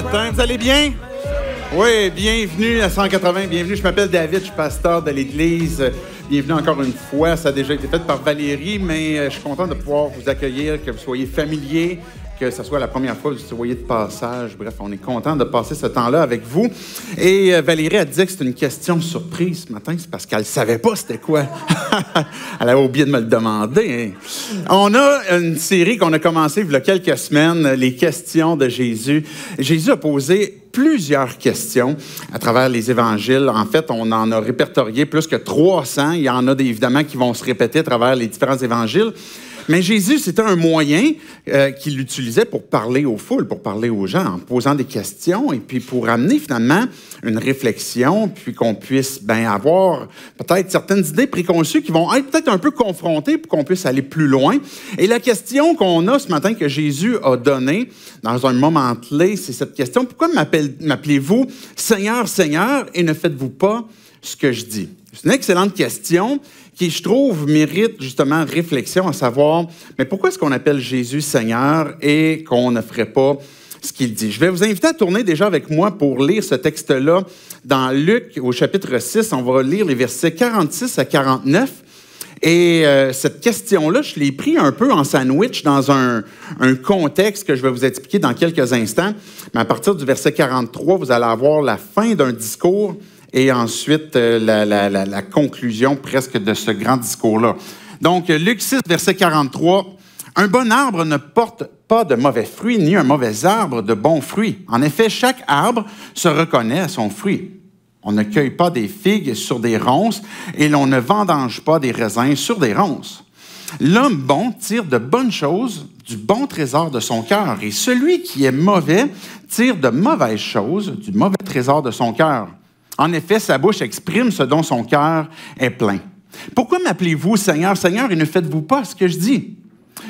matin. Vous allez bien? Oui, bienvenue à 180. Bienvenue, je m'appelle David, je suis pasteur de l'Église. Bienvenue encore une fois. Ça a déjà été fait par Valérie, mais je suis content de pouvoir vous accueillir, que vous soyez familiers, que ce soit la première fois que vous soyez de passage. Bref, on est content de passer ce temps-là avec vous. Et Valérie a dit que c'était une question surprise ce matin. C'est parce qu'elle ne savait pas c'était quoi. Elle avait oublié de me le demander. Hein. On a une série qu'on a commencée il y a quelques semaines, les questions de Jésus. Jésus a posé plusieurs questions à travers les évangiles. En fait, on en a répertorié plus que 300. Il y en a évidemment qui vont se répéter à travers les différents évangiles. Mais Jésus, c'était un moyen qu'il utilisait pour parler aux foules, pour parler aux gens, en posant des questions et puis pour amener finalement une réflexion, puis qu'on puisse avoir peut-être certaines idées préconçues qui vont être peut-être un peu confrontées pour qu'on puisse aller plus loin. Et la question qu'on a ce matin, que Jésus a donnée dans un moment clé, c'est cette question: pourquoi m'appelez-vous Seigneur, Seigneur, et ne faites-vous pas ce que je dis? C'est une excellente question qui, je trouve, mérite justement réflexion, à savoir, mais pourquoi est-ce qu'on appelle Jésus Seigneur et qu'on ne ferait pas ce qu'il dit? Je vais vous inviter à tourner déjà avec moi pour lire ce texte-là dans Luc, au chapitre 6. On va lire les versets 46 à 49. Et cette question-là, je l'ai pris un peu en sandwich dans un contexte que je vais vous expliquer dans quelques instants. Mais à partir du verset 43, vous allez avoir la fin d'un discours et ensuite la conclusion presque de ce grand discours-là. Donc, Luc 6, verset 43, « Un bon arbre ne porte pas de mauvais fruits, ni un mauvais arbre de bons fruits. En effet, chaque arbre se reconnaît à son fruit. On ne cueille pas des figues sur des ronces, et l'on ne vendange pas des raisins sur des ronces. L'homme bon tire de bonnes choses du bon trésor de son cœur, et celui qui est mauvais tire de mauvaises choses du mauvais trésor de son cœur. En effet, sa bouche exprime ce dont son cœur est plein. Pourquoi m'appelez-vous Seigneur, Seigneur, et ne faites-vous pas ce que je dis?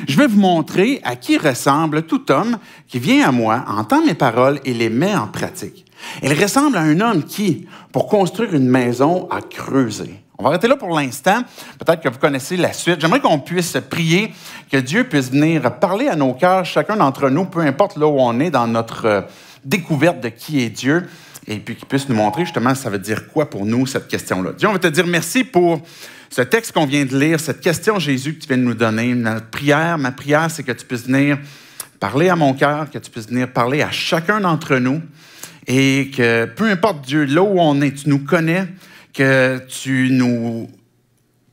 Je vais vous montrer à qui ressemble tout homme qui vient à moi, entend mes paroles et les met en pratique. Il ressemble à un homme qui, pour construire une maison, a creusé. On va arrêter là pour l'instant. Peut-être que vous connaissez la suite. J'aimerais qu'on puisse prier, que Dieu puisse venir parler à nos cœurs, chacun d'entre nous, peu importe là où on est dans notre découverte de qui est Dieu, et puis qu'il puisse nous montrer justement ça veut dire quoi pour nous, cette question-là. Dieu, on va te dire merci pour ce texte qu'on vient de lire, cette question, Jésus, que tu viens de nous donner. Notre prière, ma prière, c'est que tu puisses venir parler à mon cœur, que tu puisses venir parler à chacun d'entre nous, et que peu importe Dieu, là où on est, tu nous connais, que tu nous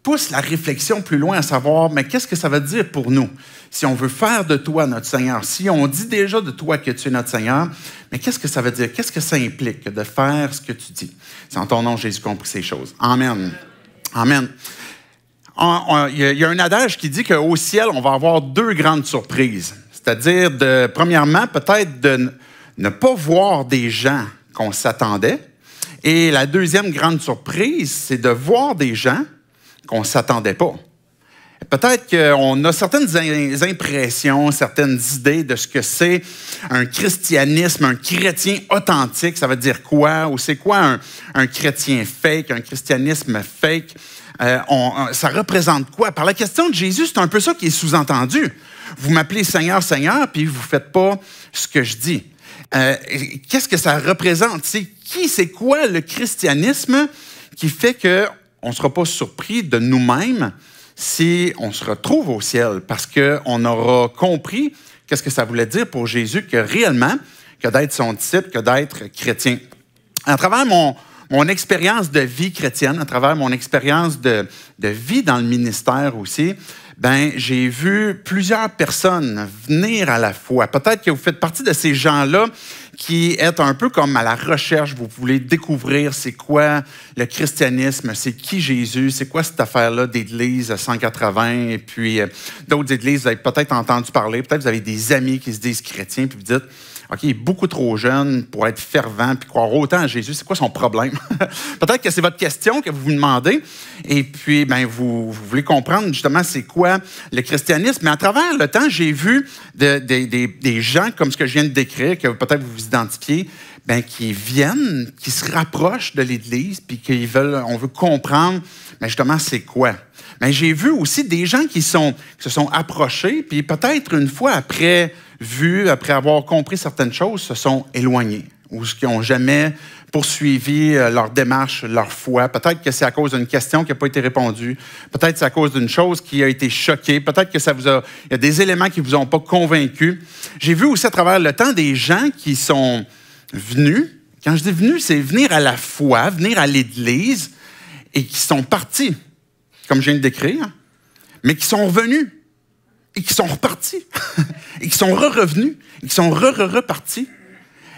pousses la réflexion plus loin à savoir, mais qu'est-ce que ça veut dire pour nous? Si on veut faire de toi notre Seigneur, si on dit déjà de toi que tu es notre Seigneur, mais qu'est-ce que ça veut dire? Qu'est-ce que ça implique de faire ce que tu dis? C'est en ton nom, Jésus, qu'on prie ces choses. Amen. Amen. Il y a un adage qui dit qu'au ciel, on va avoir deux grandes surprises. C'est-à-dire, premièrement, peut-être de ne pas voir des gens qu'on s'attendait. Et la deuxième grande surprise, c'est de voir des gens qu'on ne s'attendait pas. Peut-être qu'on a certaines impressions, certaines idées de ce que c'est un christianisme, un chrétien authentique. Ça veut dire quoi? Ou c'est quoi un chrétien fake, un christianisme fake? Ça représente quoi? Par la question de Jésus, c'est un peu ça qui est sous-entendu. Vous m'appelez Seigneur, Seigneur, puis vous ne faites pas ce que je dis. Qu'est-ce que ça représente? C'est quoi le christianisme qui fait qu'on ne sera pas surpris de nous-mêmes si on se retrouve au ciel, parce qu'on aura compris qu'est-ce que ça voulait dire pour Jésus que réellement, que d'être son disciple, que d'être chrétien. À travers mon expérience de vie chrétienne, à travers mon expérience de vie dans le ministère aussi, j'ai vu plusieurs personnes venir à la foi. Peut-être que vous faites partie de ces gens-là qui êtes un peu comme à la recherche. Vous voulez découvrir c'est quoi le christianisme, c'est qui Jésus, c'est quoi cette affaire-là d'église 180, et puis d'autres églises, vous avez peut-être entendu parler, peut-être vous avez des amis qui se disent chrétiens, puis vous dites, OK, il est beaucoup trop jeune pour être fervent puis croire autant à Jésus. C'est quoi son problème? Peut-être que c'est votre question que vous vous demandez. Et puis, vous voulez comprendre justement c'est quoi le christianisme. Mais à travers le temps, j'ai vu des gens comme ce que je viens de décrire, que peut-être vous vous identifiez, qui viennent, qui se rapprochent de l'Église, puis on veut comprendre, justement, c'est quoi. Mais j'ai vu aussi des gens qui se sont approchés, puis peut-être une fois après vu, après avoir compris certaines choses, se sont éloignés ou qui n'ont jamais poursuivi leur démarche, leur foi. Peut-être que c'est à cause d'une question qui n'a pas été répondue. Peut-être que c'est à cause d'une chose qui a été choquée. Peut-être que il y a des éléments qui ne vous ont pas convaincus. J'ai vu aussi à travers le temps des gens qui sont venus. Quand je dis venus, c'est venir à la foi, venir à l'Église et qui sont partis, comme je viens de décrire, mais qui sont revenus et qui sont repartis et qui sont revenus et qui sont repartis.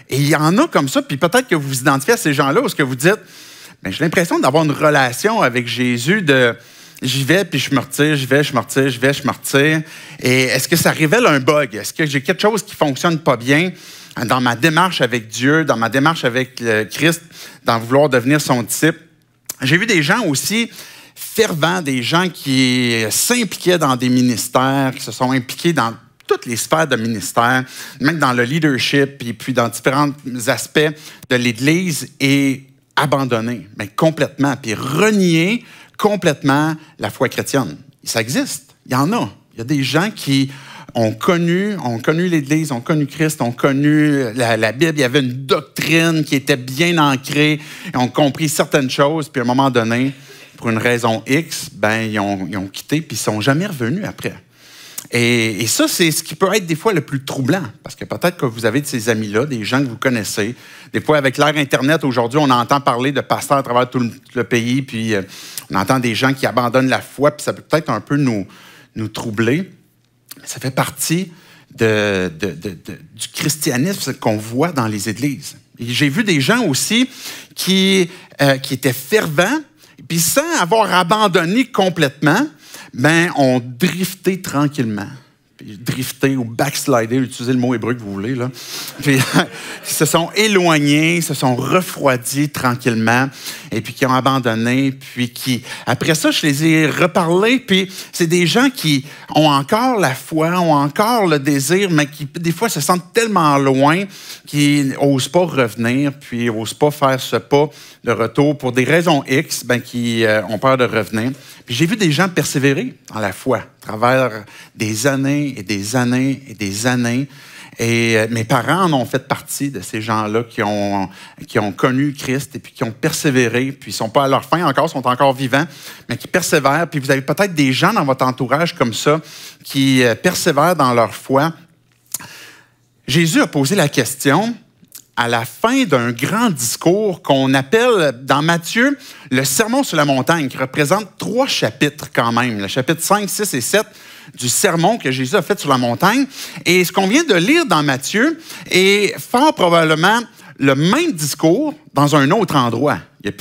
Et il y en a comme ça, puis peut-être que vous vous identifiez à ces gens-là, où ce que vous dites, bien, j'ai l'impression d'avoir une relation avec Jésus de j'y vais, puis je me retire, j'y vais, je me retire, j'y vais, je me retire. Et est-ce que ça révèle un bug? Est-ce que j'ai quelque chose qui ne fonctionne pas bien dans ma démarche avec Dieu, dans ma démarche avec Christ, dans vouloir devenir son disciple? J'ai vu des gens aussi fervents, des gens qui s'impliquaient dans des ministères, qui se sont impliqués dans toutes les sphères de ministère, même dans le leadership, et puis dans différents aspects de l'Église, et abandonner, mais complètement, puis renier complètement la foi chrétienne. Ça existe, il y en a. Il y a des gens qui ont connu l'Église, ont connu Christ, ont connu la Bible. Il y avait une doctrine qui était bien ancrée, et ont compris certaines choses, puis à un moment donné, pour une raison X, ben ils ont quitté, puis ils ne sont jamais revenus après. Et ça, c'est ce qui peut être des fois le plus troublant, parce que peut-être que vous avez de ces amis-là, des gens que vous connaissez. Des fois, avec l'ère Internet, aujourd'hui, on entend parler de pasteurs à travers tout le pays, puis on entend des gens qui abandonnent la foi, puis ça peut peut-être un peu nous troubler. Ça fait partie du christianisme qu'on voit dans les églises. Et j'ai vu des gens aussi qui étaient fervents, puis sans avoir abandonné complètement, ben, on driftait tranquillement. Puis drifter ou backslider, utilisez le mot hébreu que vous voulez, là. Puis ils se sont éloignés, se sont refroidis tranquillement, et puis qui ont abandonné, puis qui, après ça, je les ai reparlés, puis c'est des gens qui ont encore la foi, ont encore le désir, mais qui, des fois, se sentent tellement loin qu'ils n'osent pas revenir, puis n'osent pas faire ce pas de retour pour des raisons X, ben, qui ont peur de revenir. Puis j'ai vu des gens persévérer dans la foi à travers des années et des années et des années. Et mes parents en ont fait partie de ces gens-là qui ont connu Christ et puis qui ont persévéré, puis ils ne sont pas à leur fin encore, sont encore vivants, mais qui persévèrent. Puis vous avez peut-être des gens dans votre entourage comme ça qui persévèrent dans leur foi. Jésus a posé la question à la fin d'un grand discours qu'on appelle dans Matthieu le Sermon sur la montagne, qui représente 3 chapitres quand même, le chapitre 5, 6 et 7 du sermon que Jésus a fait sur la montagne. Et ce qu'on vient de lire dans Matthieu est fort probablement le même discours dans un autre endroit.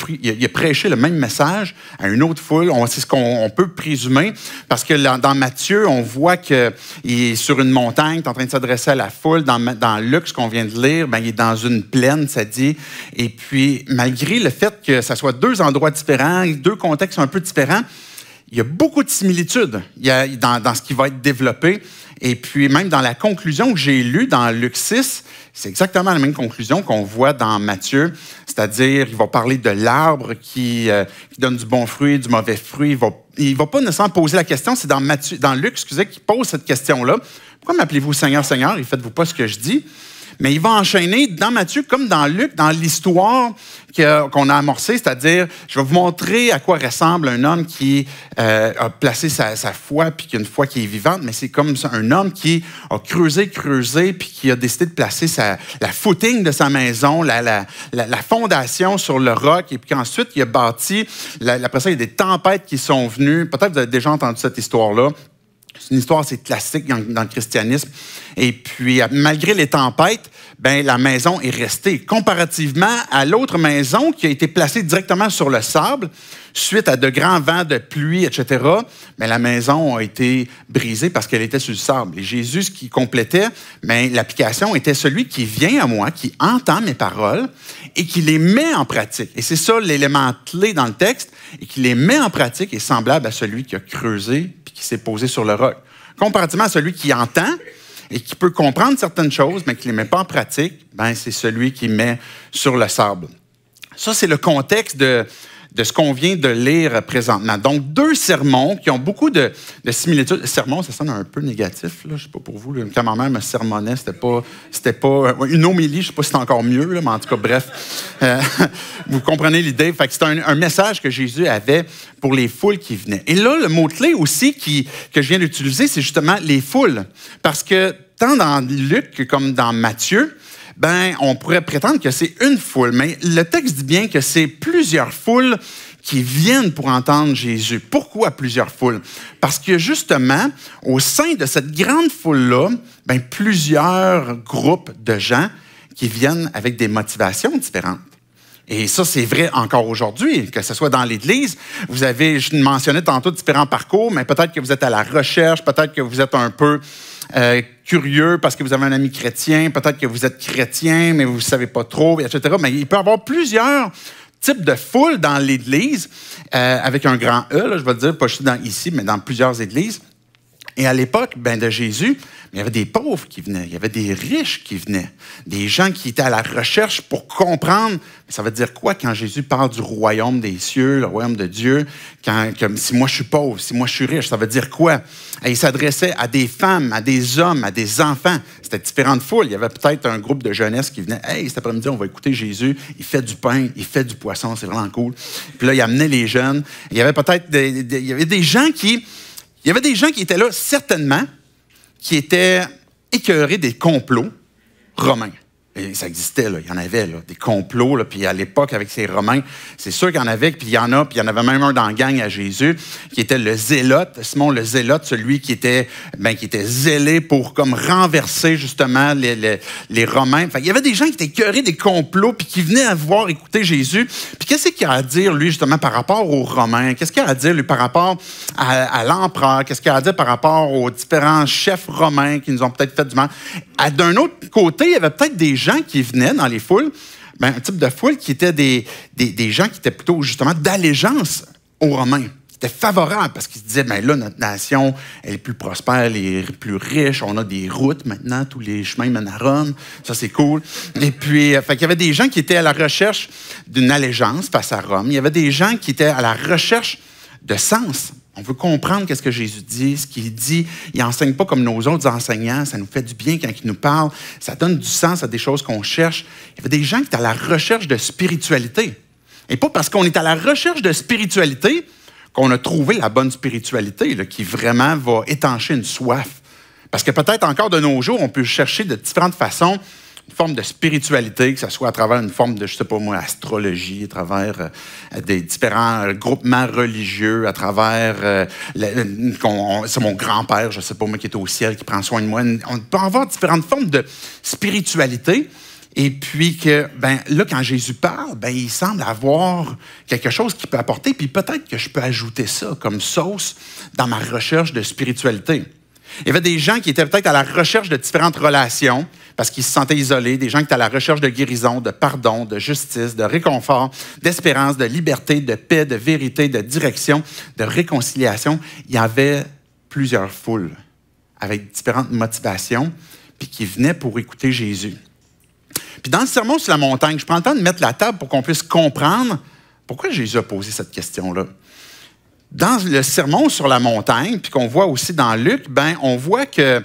Il a prêché le même message à une autre foule. C'est ce qu'on peut présumer, parce que dans Matthieu, on voit qu'il est sur une montagne, il est en train de s'adresser à la foule. Dans Luc, ce qu'on vient de lire, ben, il est dans une plaine, ça dit. Et puis, malgré le fait que ça soit 2 endroits différents, 2 contextes un peu différents, il y a beaucoup de similitudes dans ce qui va être développé. Et puis, même dans la conclusion que j'ai lue dans Luc 6, c'est exactement la même conclusion qu'on voit dans Matthieu. C'est-à-dire, il va parler de l'arbre qui donne du bon fruit, du mauvais fruit. Il va pas nécessairement poser la question. C'est dans Luc, qui pose cette question-là. Pourquoi m'appelez-vous Seigneur, Seigneur, et faites-vous pas ce que je dis? Mais il va enchaîner dans Matthieu comme dans Luc, dans l'histoire qu'on a amorcée, c'est-à-dire, je vais vous montrer à quoi ressemble un homme qui a placé sa foi, puis qui a une foi qui est vivante, mais c'est comme un homme qui a creusé, puis qui a décidé de placer la footing de sa maison, la fondation sur le roc, et puis ensuite, il a bâti, après ça, il y a des tempêtes qui sont venues. Peut-être que vous avez déjà entendu cette histoire-là. C'est une histoire assez classique dans le christianisme. Et puis, malgré les tempêtes, ben, la maison est restée. Comparativement à l'autre maison qui a été placée directement sur le sable, suite à de grands vents de pluie, etc., ben, la maison a été brisée parce qu'elle était sur le sable. Et Jésus, ce qui complétait, ben, l'application était celui qui vient à moi, qui entend mes paroles et qui les met en pratique. Et c'est ça l'élément clé dans le texte, et qui les met en pratique est semblable à celui qui a creusé puis qui s'est posé sur le roc. Comparativement à celui qui entend et qui peut comprendre certaines choses, mais qui ne les met pas en pratique, ben, c'est celui qui met sur le sable. Ça, c'est le contexte de de ce qu'on vient de lire présentement. Donc, 2 sermons qui ont beaucoup de similitudes. Sermon, ça sonne un peu négatif, là. Je ne sais pas pour vous. Là. Quand ma mère me sermonnait, c'était pas une homélie, je ne sais pas si c'est encore mieux, là, mais en tout cas, bref. Vous comprenez l'idée. Fait que c'est un message que Jésus avait pour les foules qui venaient. Et là, le mot-clé aussi que je viens d'utiliser, c'est justement les foules. Parce que tant dans Luc comme dans Matthieu, on pourrait prétendre que c'est une foule, mais le texte dit bien que c'est plusieurs foules qui viennent pour entendre Jésus. Pourquoi plusieurs foules? Parce que justement, au sein de cette grande foule-là, plusieurs groupes de gens qui viennent avec des motivations différentes. Et ça, c'est vrai encore aujourd'hui, que ce soit dans l'Église. Vous avez, je mentionnais tantôt, différents parcours, mais peut-être que vous êtes à la recherche, peut-être que vous êtes un peu curieux parce que vous avez un ami chrétien, peut-être que vous êtes chrétien, mais vous ne savez pas trop, etc. Mais il peut y avoir plusieurs types de foules dans l'Église, avec un grand E, là, je vais dire, pas juste ici, mais dans plusieurs églises. Et à l'époque de Jésus, il y avait des pauvres qui venaient, il y avait des riches qui venaient, des gens qui étaient à la recherche pour comprendre. Ça veut dire quoi quand Jésus parle du royaume des cieux, le royaume de Dieu, comme si moi je suis pauvre, si moi je suis riche, ça veut dire quoi? Et il s'adressait à des femmes, à des hommes, à des enfants. C'était différentes foules. Il y avait peut-être un groupe de jeunesse qui venait. « Hey, cet après-midi, on va écouter Jésus. Il fait du pain, il fait du poisson, c'est vraiment cool. » Puis là, il amenait les jeunes. Il y avait peut-être il y avait des gens qui... Il y avait des gens qui étaient là, certainement, qui étaient écœurés des complots romains. Et ça existait, là. Il y en avait, là, des complots. Là. Puis à l'époque, avec ces Romains, c'est sûr qu'il y en avait. Puis il y en avait même un dans la gang à Jésus, qui était le Zélote. Simon le Zélote, celui qui était zélé pour comme renverser, justement, les Romains. Enfin, il y avait des gens qui étaient écœurés des complots, puis qui venaient à voir écouter Jésus. Puis qu'est-ce qu'il a à dire, lui, justement, par rapport aux Romains? Qu'est-ce qu'il a à dire, lui, par rapport à l'empereur? Qu'est-ce qu'il a à dire par rapport aux différents chefs romains qui nous ont peut-être fait du mal? D'un autre côté, il y avait peut-être des gens qui venaient dans les foules, un type de foule qui était des gens qui étaient plutôt, justement, d'allégeance aux Romains, qui étaient favorables parce qu'ils se disaient, là, notre nation, elle est plus prospère, elle est plus riche, on a des routes maintenant, tous les chemins mènent à Rome, ça, c'est cool. Et puis, il y avait des gens qui étaient à la recherche d'une allégeance face à Rome. Il y avait des gens qui étaient à la recherche de sens. On veut comprendre qu'est-ce que Jésus dit, ce qu'il dit. Il n'enseigne pas comme nos autres enseignants. Ça nous fait du bien quand il nous parle. Ça donne du sens à des choses qu'on cherche. Il y avait des gens qui étaient à la recherche de spiritualité. Et pas parce qu'on est à la recherche de spiritualité qu'on a trouvé la bonne spiritualité là, qui vraiment va étancher une soif. Parce que peut-être encore de nos jours, on peut chercher de différentes façons une forme de spiritualité, que ce soit à travers une forme de, je ne sais pas moi, astrologie, à travers des différents groupements religieux, à travers, c'est mon grand-père, je ne sais pas moi, qui est au ciel, qui prend soin de moi. On peut avoir différentes formes de spiritualité. Et puis que, là, quand Jésus parle, il semble avoir quelque chose qui peut apporter, puis peut-être que je peux ajouter ça comme sauce dans ma recherche de spiritualité. Il y avait des gens qui étaient peut-être à la recherche de différentes relations parce qu'ils se sentaient isolés, des gens qui étaient à la recherche de guérison, de pardon, de justice, de réconfort, d'espérance, de liberté, de paix, de vérité, de direction, de réconciliation. Il y avait plusieurs foules avec différentes motivations puis qui venaient pour écouter Jésus. Puis dans le sermon sur la montagne, je prends le temps de mettre la table pour qu'on puisse comprendre pourquoi Jésus a posé cette question-là. Dans le sermon sur la montagne, puis qu'on voit aussi dans Luc, on voit que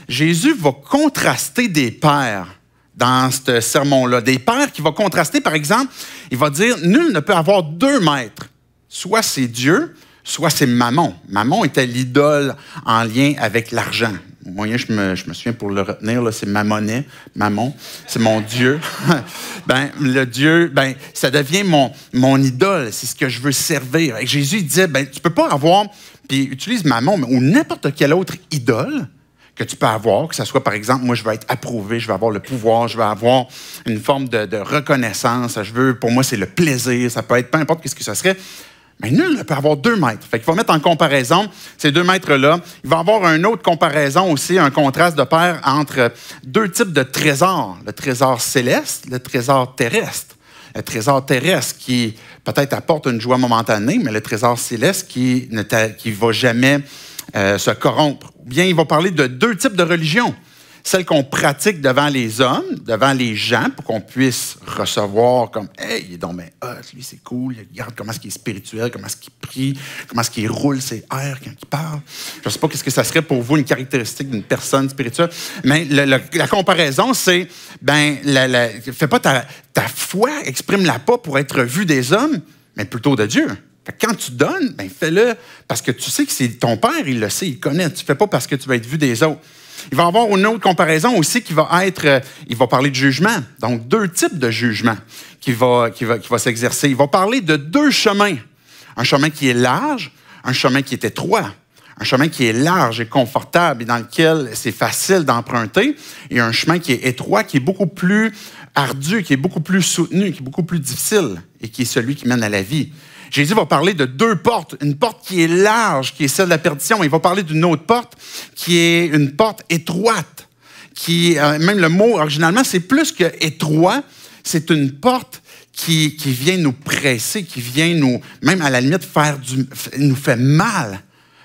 Jésus va contraster des pères dans ce sermon-là. Des pères qui vont contraster, par exemple, il va dire « Nul ne peut avoir 2 maîtres. Soit c'est Dieu, soit c'est Mammon. » Mammon était l'idole en lien avec l'argent. Moyen, je me souviens pour le retenir, là, c'est Mammonet, Mammon, c'est mon Dieu. Le Dieu, ça devient mon idole, c'est ce que je veux servir. Et Jésus il disait, tu peux pas avoir, puis utilise Mammon, ou n'importe quelle autre idole que tu peux avoir, que ce soit, par exemple, moi, je veux être approuvé, je veux avoir le pouvoir, je veux avoir une forme de reconnaissance, pour moi, c'est le plaisir, ça peut être peu importe ce que ce serait. Mais nul ne peut avoir 2 maîtres. Fait qu'il faut mettre en comparaison ces 2 maîtres-là. Il va y avoir une autre comparaison aussi, un contraste de pair entre 2 types de trésors. Le trésor céleste, le trésor terrestre. Le trésor terrestre qui peut-être apporte une joie momentanée, mais le trésor céleste qui ne va jamais se corrompre. Ou bien il va parler de 2 types de religions. celle qu'on pratique devant les hommes, devant les gens, pour qu'on puisse recevoir comme « Hey, il est donc bien hot, lui, c'est cool, regarde comment est-ce qu'il est spirituel, comment est-ce qu'il prie, comment est-ce qu'il roule ses airs quand il parle. » Je ne sais pas qu'est-ce que ça serait pour vous une caractéristique d'une personne spirituelle, mais la comparaison, c'est fais pas ta foi, exprime-la pas pour être vu des hommes, mais plutôt de Dieu. Fait que quand tu donnes, fais-le parce que tu sais que c'est ton Père, il le sait, il connaît. Tu ne fais pas parce que tu vas être vu des autres. Il va y avoir une autre comparaison aussi qui va être, il va parler de jugement. Donc, 2 types de jugement qui va s'exercer. Il va parler de 2 chemins. Un chemin qui est large, un chemin qui est étroit. Un chemin qui est large et confortable et dans lequel c'est facile d'emprunter. Et un chemin qui est étroit, qui est beaucoup plus ardu, qui est beaucoup plus soutenu, qui est beaucoup plus difficile et qui est celui qui mène à la vie. Jésus va parler de 2 portes. Une porte qui est large, qui est celle de la perdition. Il va parler d'une autre porte qui est une porte étroite. Même le mot, originalement, c'est plus que étroit. C'est une porte qui vient nous presser, qui vient même à la limite, nous fait mal.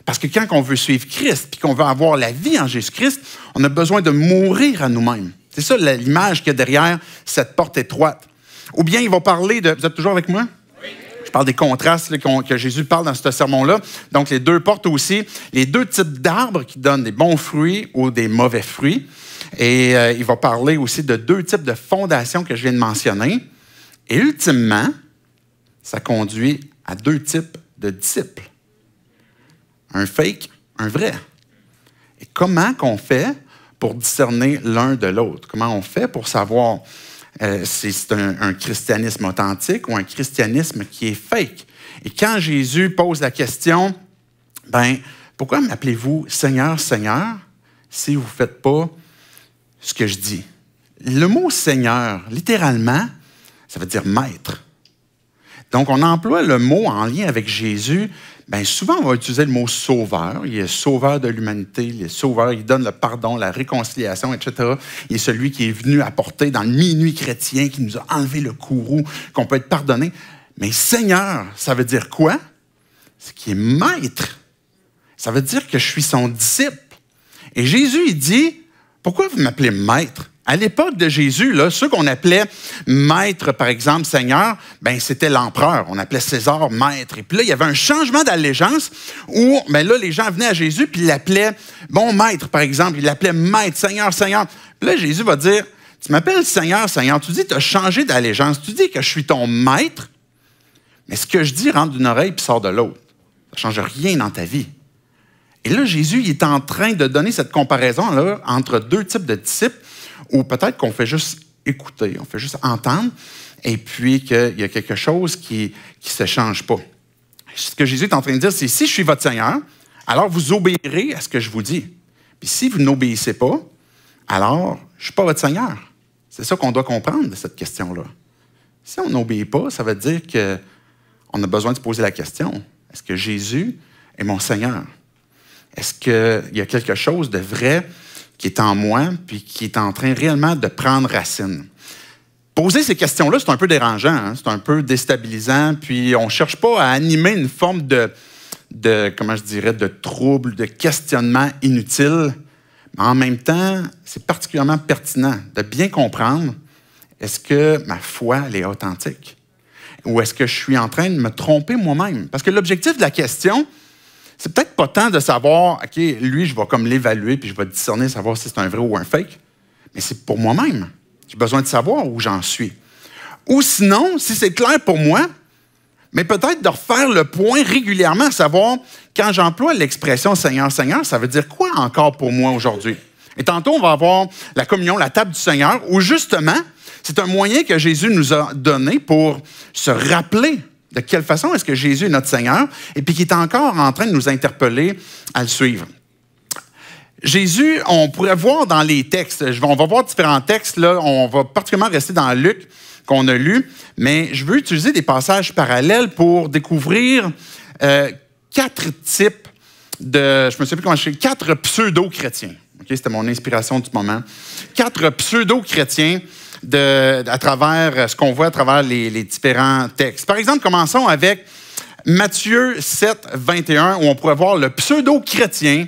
Parce que quand on veut suivre Christ, puis qu'on veut avoir la vie en Jésus-Christ, on a besoin de mourir à nous-mêmes. C'est ça l'image qu'il y a derrière cette porte étroite. Ou bien il va parler de... Vous êtes toujours avec moi? Je parle des contrastes là, que Jésus parle dans ce sermon-là. Donc, les 2 portes aussi, les 2 types d'arbres qui donnent des bons fruits ou des mauvais fruits. Et il va parler aussi de 2 types de fondations que je viens de mentionner. Et ultimement, ça conduit à 2 types de disciples. Un fake, un vrai. Et comment qu'on fait pour discerner l'un de l'autre? Comment on fait pour savoir... c'est un christianisme authentique ou un christianisme qui est fake. Et quand Jésus pose la question, pourquoi m'appelez-vous Seigneur, Seigneur, si vous ne faites pas ce que je dis? Le mot Seigneur, littéralement, ça veut dire maître. Donc, on emploie le mot en lien avec Jésus. Souvent, on va utiliser le mot sauveur. Il est sauveur de l'humanité, il est sauveur, il donne le pardon, la réconciliation, etc. Il est celui qui est venu apporter dans le minuit chrétien, qui nous a enlevé le courroux, qu'on peut être pardonné. Mais Seigneur, ça veut dire quoi? C'est qu'il est maître. Ça veut dire que je suis son disciple. Et Jésus, il dit, pourquoi vous m'appelez maître? À l'époque de Jésus, là, ceux qu'on appelait maître, par exemple, Seigneur, c'était l'empereur. On appelait César maître. Et puis là, il y avait un changement d'allégeance où, là, les gens venaient à Jésus puis ils l'appelaient, bon maître, par exemple. Ils l'appelaient maître, Seigneur, Seigneur. Puis là, Jésus va dire, tu m'appelles Seigneur, Seigneur. Tu dis, tu as changé d'allégeance. Tu dis que je suis ton maître. Mais ce que je dis rentre d'une oreille puis sort de l'autre. Ça ne change rien dans ta vie. Et là, Jésus, il est en train de donner cette comparaison-là entre 2 types de disciples. Ou peut-être qu'on fait juste écouter, on fait juste entendre, et puis qu'il y a quelque chose qui ne se change pas. Ce que Jésus est en train de dire, c'est si je suis votre Seigneur, alors vous obéirez à ce que je vous dis. Puis si vous n'obéissez pas, alors je ne suis pas votre Seigneur. C'est ça qu'on doit comprendre de cette question-là. Si on n'obéit pas, ça veut dire qu'on a besoin de se poser la question, est-ce que Jésus est mon Seigneur? Est-ce qu'il y a quelque chose de vrai qui est en moi, puis qui est en train réellement de prendre racine? Poser ces questions-là, c'est un peu dérangeant, hein? C'est un peu déstabilisant, puis on ne cherche pas à animer une forme de trouble, de questionnement inutile. Mais en même temps, c'est particulièrement pertinent de bien comprendre, est-ce que ma foi, elle est authentique? Ou est-ce que je suis en train de me tromper moi-même? Parce que l'objectif de la question, c'est peut-être pas tant de savoir, OK, lui, je vais comme l'évaluer puis je vais discerner, savoir si c'est un vrai ou un fake, mais c'est pour moi-même. J'ai besoin de savoir où j'en suis. Ou sinon, si c'est clair pour moi, mais peut-être de refaire le point régulièrement, savoir, quand j'emploie l'expression « Seigneur, Seigneur », ça veut dire quoi encore pour moi aujourd'hui? Et tantôt, on va avoir la communion, la table du Seigneur, où justement, c'est un moyen que Jésus nous a donné pour se rappeler de quelle façon est-ce que Jésus est notre Seigneur et puis qui est encore en train de nous interpeller à le suivre. Jésus, on pourrait voir dans les textes, on va voir différents textes, là, on va particulièrement rester dans Luc qu'on a lu, mais je veux utiliser des passages parallèles pour découvrir 4 types de, je me souviens plus comment je dis, 4 pseudo-chrétiens. Okay, c'était mon inspiration du moment. 4 pseudo-chrétiens à travers ce qu'on voit à travers les différents textes. Par exemple, commençons avec Matthieu 7, 21, où on pourrait voir le pseudo-chrétien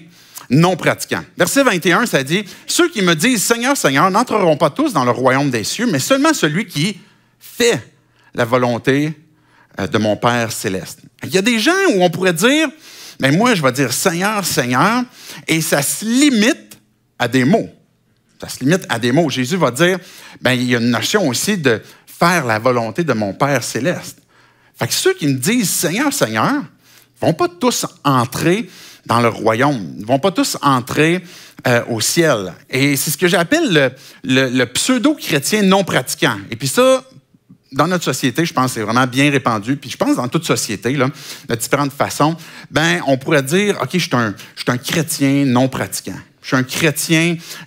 non pratiquants. Verset 21, ça dit, « Ceux qui me disent, Seigneur, Seigneur, n'entreront pas tous dans le royaume des cieux, mais seulement celui qui fait la volonté de mon Père céleste. » Il y a des gens où on pourrait dire, « Mais moi, je vais dire Seigneur, Seigneur, et ça se limite à des mots. » Ça se limite à des mots. Jésus va dire, bien, il y a une notion aussi de faire la volonté de mon Père céleste. Fait que ceux qui me disent Seigneur, Seigneur, ne vont pas tous entrer dans le royaume. Ils ne vont pas tous entrer au ciel. Et c'est ce que j'appelle le pseudo-chrétien non pratiquant. Et puis ça, dans notre société, je pense que c'est vraiment bien répandu. Puis je pense dans toute société, là, de différentes façons, ben, on pourrait dire, OK, je suis un chrétien non pratiquant. Je suis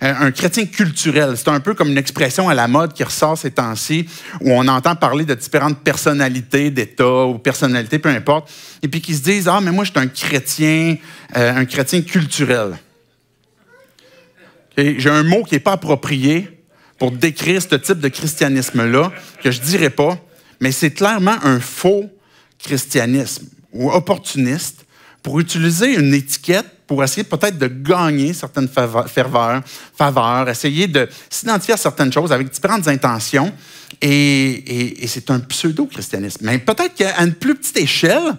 un chrétien culturel. C'est un peu comme une expression à la mode qui ressort ces temps-ci, où on entend parler de différentes personnalités d'État ou personnalités, peu importe, et puis qui se disent, ah, mais moi, je suis un chrétien culturel. Okay? J'ai un mot qui n'est pas approprié pour décrire ce type de christianisme-là, que je ne dirais pas, mais c'est clairement un faux christianisme ou opportuniste pour utiliser une étiquette pour essayer peut-être de gagner certaines faveurs, essayer de s'identifier à certaines choses avec différentes intentions. Et c'est un pseudo-christianisme. Mais peut-être qu'à une plus petite échelle,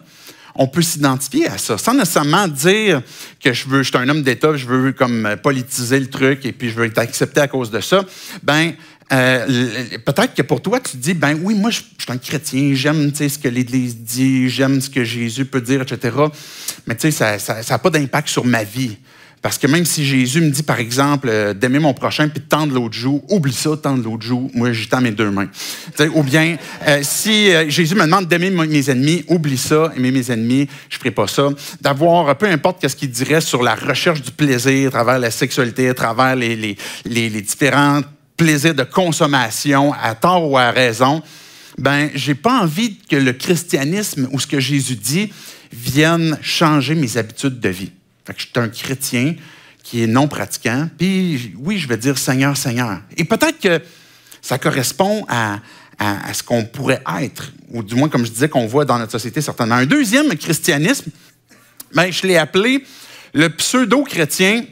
on peut s'identifier à ça, sans nécessairement dire que je suis un homme d'État, je veux comme politiser le truc et puis je veux être accepté à cause de ça. Ben, peut-être que pour toi, tu te dis, ben oui, moi, je suis un chrétien, j'aime ce que l'Église dit, j'aime ce que Jésus peut dire, etc. Mais tu sais, ça n'a pas d'impact sur ma vie. Parce que même si Jésus me dit, par exemple, d'aimer mon prochain puis de tendre l'autre joue, oublie ça, tendre l'autre joue, moi, j'y tends mes deux mains. T'sais, ou bien, si Jésus me demande d'aimer mes ennemis, oublie ça, aimer mes ennemis, je ne ferai pas ça. D'avoir, peu importe ce qu'il dirait sur la recherche du plaisir à travers la sexualité, à travers les différents plaisirs de consommation, à tort ou à raison, ben, j'ai pas envie que le christianisme ou ce que Jésus dit vienne changer mes habitudes de vie. Fait que je suis un chrétien qui est non pratiquant, puis oui, je vais dire Seigneur, Seigneur. Et peut-être que ça correspond à ce qu'on pourrait être, ou du moins, comme je disais, qu'on voit dans notre société certainement. Un deuxième christianisme, ben, je l'ai appelé le pseudo-chrétien,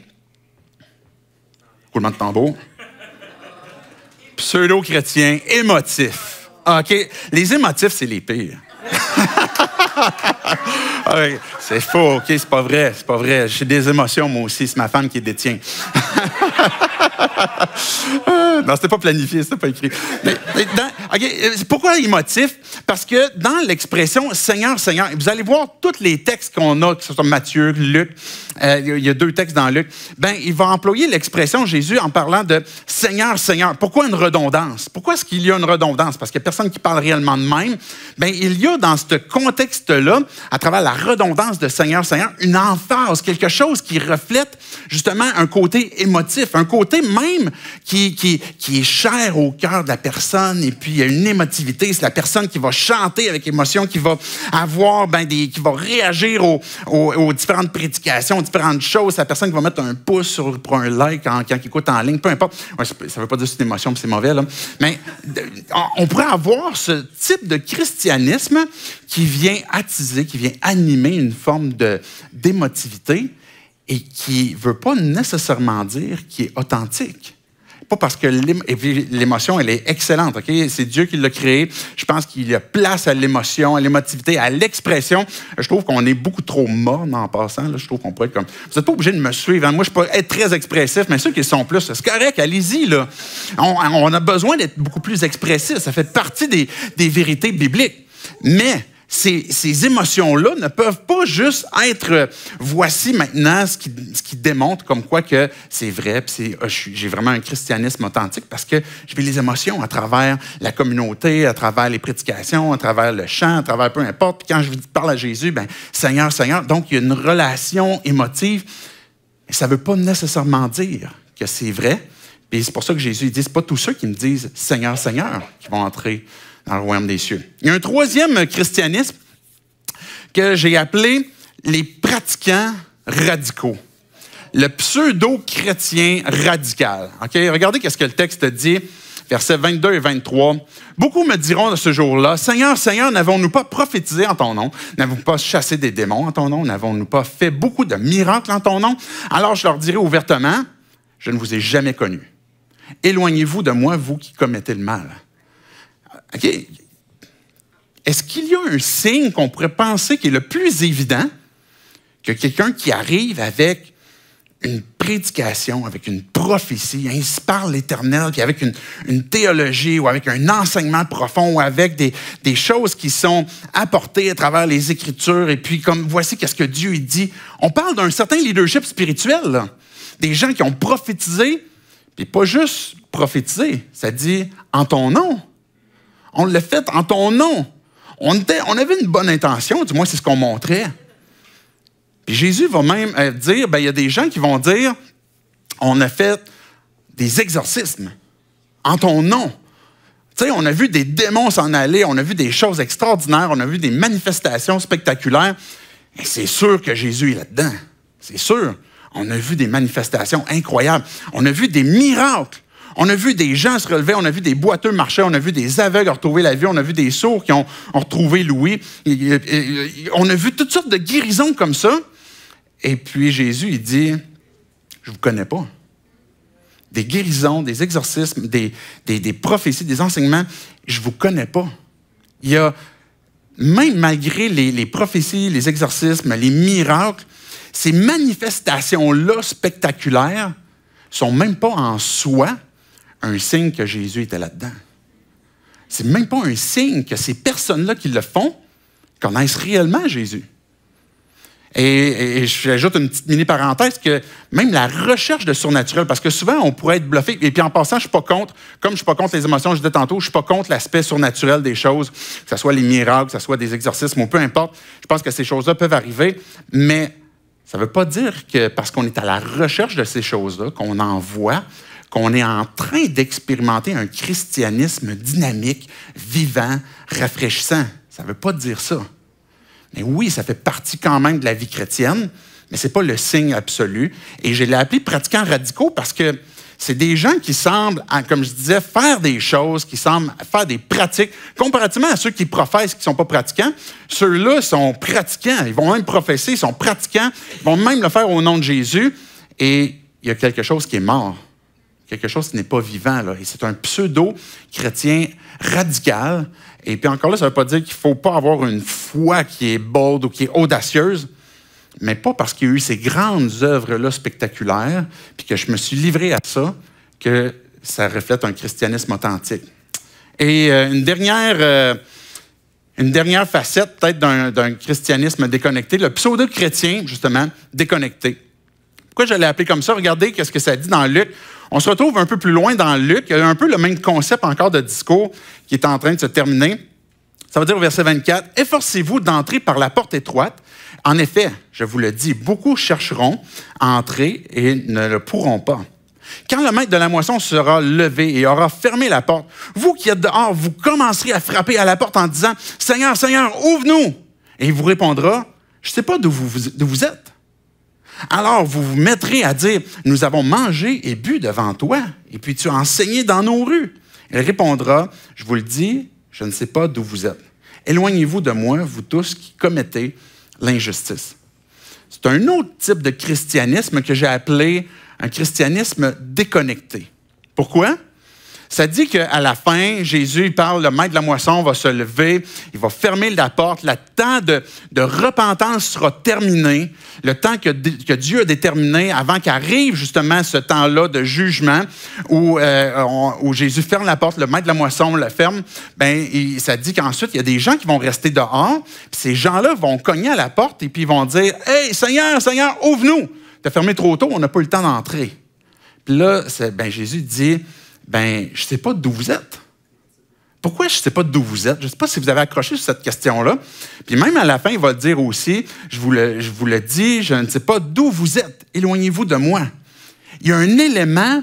roulement de tambour, pseudo-chrétien émotif. OK, les émotifs, c'est les pires. Okay. C'est faux, OK, c'est pas vrai. J'ai des émotions, moi aussi, c'est ma femme qui les détient. Non, c'était pas planifié, c'était pas écrit. Pourquoi émotif? Parce que dans l'expression Seigneur, Seigneur, vous allez voir tous les textes qu'on a, que ce soit Matthieu, Luc, il y a 2 textes dans Luc, ben, il va employer l'expression Jésus en parlant de Seigneur, Seigneur. Pourquoi une redondance? Pourquoi est-ce qu'il y a une redondance? Parce qu'il n'y a personne qui parle réellement de même. Ben, il y a dans ce contexte-là, à travers la redondance de Seigneur, Seigneur, une emphase, quelque chose qui reflète justement un côté émotif, un côté même qui est cher au cœur de la personne, et puis il y a une émotivité, c'est la personne qui va chanter avec émotion, qui va avoir, qui va réagir aux différentes prédications, aux différentes choses, c'est la personne qui va mettre un pouce pour un like quand il écoute en ligne, peu importe. Ouais, ça ne veut pas dire que c'est une émotion, c'est mauvais, là. Mais on pourrait avoir ce type de christianisme qui vient attiser, qui vient animer une forme d'émotivité et qui ne veut pas nécessairement dire qu'il est authentique. Pas parce que l'émotion, elle est excellente, OK? C'est Dieu qui l'a créée. Je pense qu'il y a place à l'émotion, à l'émotivité, à l'expression. Je trouve qu'on est beaucoup trop morne en passant. Là. Je trouve qu'on pourrait être comme... Vous n'êtes pas obligé de me suivre. Hein? Moi, je peux être très expressif, mais ceux qui sont plus, c'est correct, allez-y. Là. On a besoin d'être beaucoup plus expressif. Ça fait partie des vérités bibliques. Mais... Ces émotions-là ne peuvent pas juste être voici maintenant ce qui démontre comme quoi que c'est vrai, puis j'ai vraiment un christianisme authentique parce que je vis les émotions à travers la communauté, à travers les prédications, à travers le chant, à travers peu importe. Puis quand je parle à Jésus, ben Seigneur, Seigneur. Donc, il y a une relation émotive. Mais ça ne veut pas nécessairement dire que c'est vrai. Puis c'est pour ça que Jésus dit, c'est pas tous ceux qui me disent Seigneur, Seigneur qui vont entrer dans le royaume des cieux. Il y a un troisième christianisme que j'ai appelé les pratiquants radicaux. Le pseudo-chrétien radical. OK? Regardez ce que le texte dit. versets 22 et 23. « Beaucoup me diront de ce jour-là, « Seigneur, Seigneur, n'avons-nous pas prophétisé en ton nom? N'avons-nous pas chassé des démons en ton nom? N'avons-nous pas fait beaucoup de miracles en ton nom? Alors je leur dirai ouvertement, « Je ne vous ai jamais connus. Éloignez-vous de moi, vous qui commettez le mal. » OK? Est-ce qu'il y a un signe qu'on pourrait penser qui est le plus évident que quelqu'un qui arrive avec une prédication, avec une prophétie, ainsi parle l'Éternel, puis avec une théologie ou avec un enseignement profond ou avec des choses qui sont apportées à travers les Écritures et puis comme voici qu'est-ce que Dieu il dit. On parle d'un certain leadership spirituel, là. Des gens qui ont prophétisé, puis pas juste prophétisé, ça dit en ton nom. On l'a fait en ton nom. On avait une bonne intention, du moins c'est ce qu'on montrait. Puis Jésus va même dire, il y a des gens qui vont dire, on a fait des exorcismes en ton nom. Tu sais, on a vu des démons s'en aller, on a vu des choses extraordinaires, on a vu des manifestations spectaculaires. Et c'est sûr que Jésus est là-dedans. C'est sûr. On a vu des manifestations incroyables. On a vu des miracles. On a vu des gens se relever, on a vu des boiteux marcher, on a vu des aveugles retrouver la vie, on a vu des sourds qui ont retrouvé l'ouïe. On a vu toutes sortes de guérisons comme ça. Et puis Jésus, il dit, je ne vous connais pas. Des guérisons, des exorcismes, des prophéties, des enseignements, je ne vous connais pas. Il y a, même malgré les prophéties, les exorcismes, les miracles, ces manifestations-là spectaculaires ne sont même pas en soi un signe que Jésus était là-dedans. C'est même pas un signe que ces personnes-là qui le font connaissent réellement Jésus. Et j'ajoute une petite mini-parenthèse que même la recherche de surnaturel, parce que souvent, on pourrait être bluffé, et puis en passant, je ne suis pas contre, comme je ne suis pas contre les émotions, je disais tantôt, je ne suis pas contre l'aspect surnaturel des choses, que ce soit les miracles, que ce soit des exorcismes, ou peu importe. Je pense que ces choses-là peuvent arriver, mais ça ne veut pas dire que parce qu'on est à la recherche de ces choses-là, qu'on en voit, qu'on est en train d'expérimenter un christianisme dynamique, vivant, rafraîchissant. Ça ne veut pas dire ça. Mais oui, ça fait partie quand même de la vie chrétienne, mais ce n'est pas le signe absolu. Et je l'ai appelé pratiquants radicaux parce que c'est des gens qui semblent, comme je disais, faire des choses, qui semblent faire des pratiques, comparativement à ceux qui professent qui ne sont pas pratiquants. Ceux-là sont pratiquants, ils vont même professer, ils sont pratiquants, ils vont même le faire au nom de Jésus. Et il y a quelque chose qui est mort. Quelque chose qui n'est pas vivant, là. Et c'est un pseudo-chrétien radical. Et puis encore là, ça ne veut pas dire qu'il ne faut pas avoir une foi qui est bold ou qui est audacieuse, mais pas parce qu'il y a eu ces grandes œuvres-là spectaculaires, puis que je me suis livré à ça, que ça reflète un christianisme authentique. Et une dernière facette, peut-être, d'un christianisme déconnecté, le pseudo-chrétien, justement, déconnecté. Pourquoi je l'ai appelé comme ça? Regardez ce que ça dit dans Luc. On se retrouve un peu plus loin dans Luc. Il y a un peu le même concept encore de discours qui est en train de se terminer. Ça veut dire au verset 24, « Efforcez-vous d'entrer par la porte étroite. En effet, je vous le dis, beaucoup chercheront à entrer et ne le pourront pas. Quand le maître de la moisson sera levé et aura fermé la porte, vous qui êtes dehors, vous commencerez à frapper à la porte en disant, « Seigneur, Seigneur, ouvre-nous! » Et il vous répondra, « Je ne sais pas d'où vous êtes. » Alors vous vous mettrez à dire, « Nous avons mangé et bu devant toi, et puis tu as enseigné dans nos rues. » Il répondra, « Je vous le dis, je ne sais pas d'où vous êtes. Éloignez-vous de moi, vous tous qui commettez l'injustice. » C'est un autre type de christianisme que j'ai appelé un christianisme déconnecté. Pourquoi? Ça dit qu'à la fin, Jésus il parle, le maître de la moisson va se lever, il va fermer la porte, le temps de repentance sera terminé, le temps que Dieu a déterminé avant qu'arrive justement ce temps-là de jugement où Jésus ferme la porte, le maître de la moisson la ferme, ça dit qu'ensuite, il y a des gens qui vont rester dehors, puis ces gens-là vont cogner à la porte et puis ils vont dire « Hey, Seigneur, Seigneur, ouvre-nous! T'as fermé trop tôt, on n'a pas eu le temps d'entrer. » Puis là, Jésus dit « je ne sais pas d'où vous êtes. » Pourquoi je ne sais pas d'où vous êtes? Je ne sais pas si vous avez accroché sur cette question-là. Puis même à la fin, il va dire aussi, je vous le dis, je ne sais pas d'où vous êtes. Éloignez-vous de moi. Il y a un élément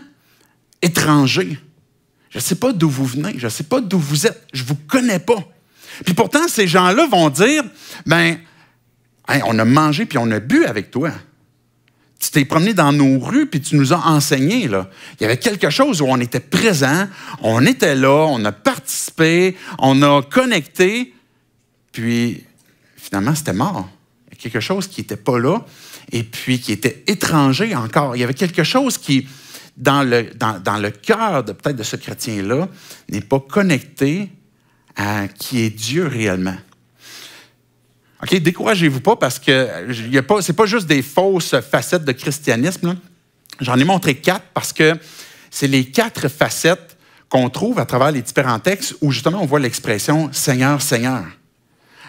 étranger. Je ne sais pas d'où vous venez. Je ne sais pas d'où vous êtes. Je ne vous connais pas. Puis pourtant, ces gens-là vont dire, on a mangé puis on a bu avec toi. Tu t'es promené dans nos rues, puis tu nous as enseigné. Là. Il y avait quelque chose où on était présent, on était là, on a participé, on a connecté, puis finalement, c'était mort. Il y a quelque chose qui n'était pas là, et puis qui était étranger encore. Il y avait quelque chose qui, dans le cœur peut-être de ce chrétien-là, n'est pas connecté à qui est Dieu réellement. OK, découragez-vous pas parce que ce n'est pas juste des fausses facettes de christianisme. Là. J'en ai montré 4 parce que c'est les 4 facettes qu'on trouve à travers les différents textes où justement on voit l'expression « Seigneur, Seigneur ».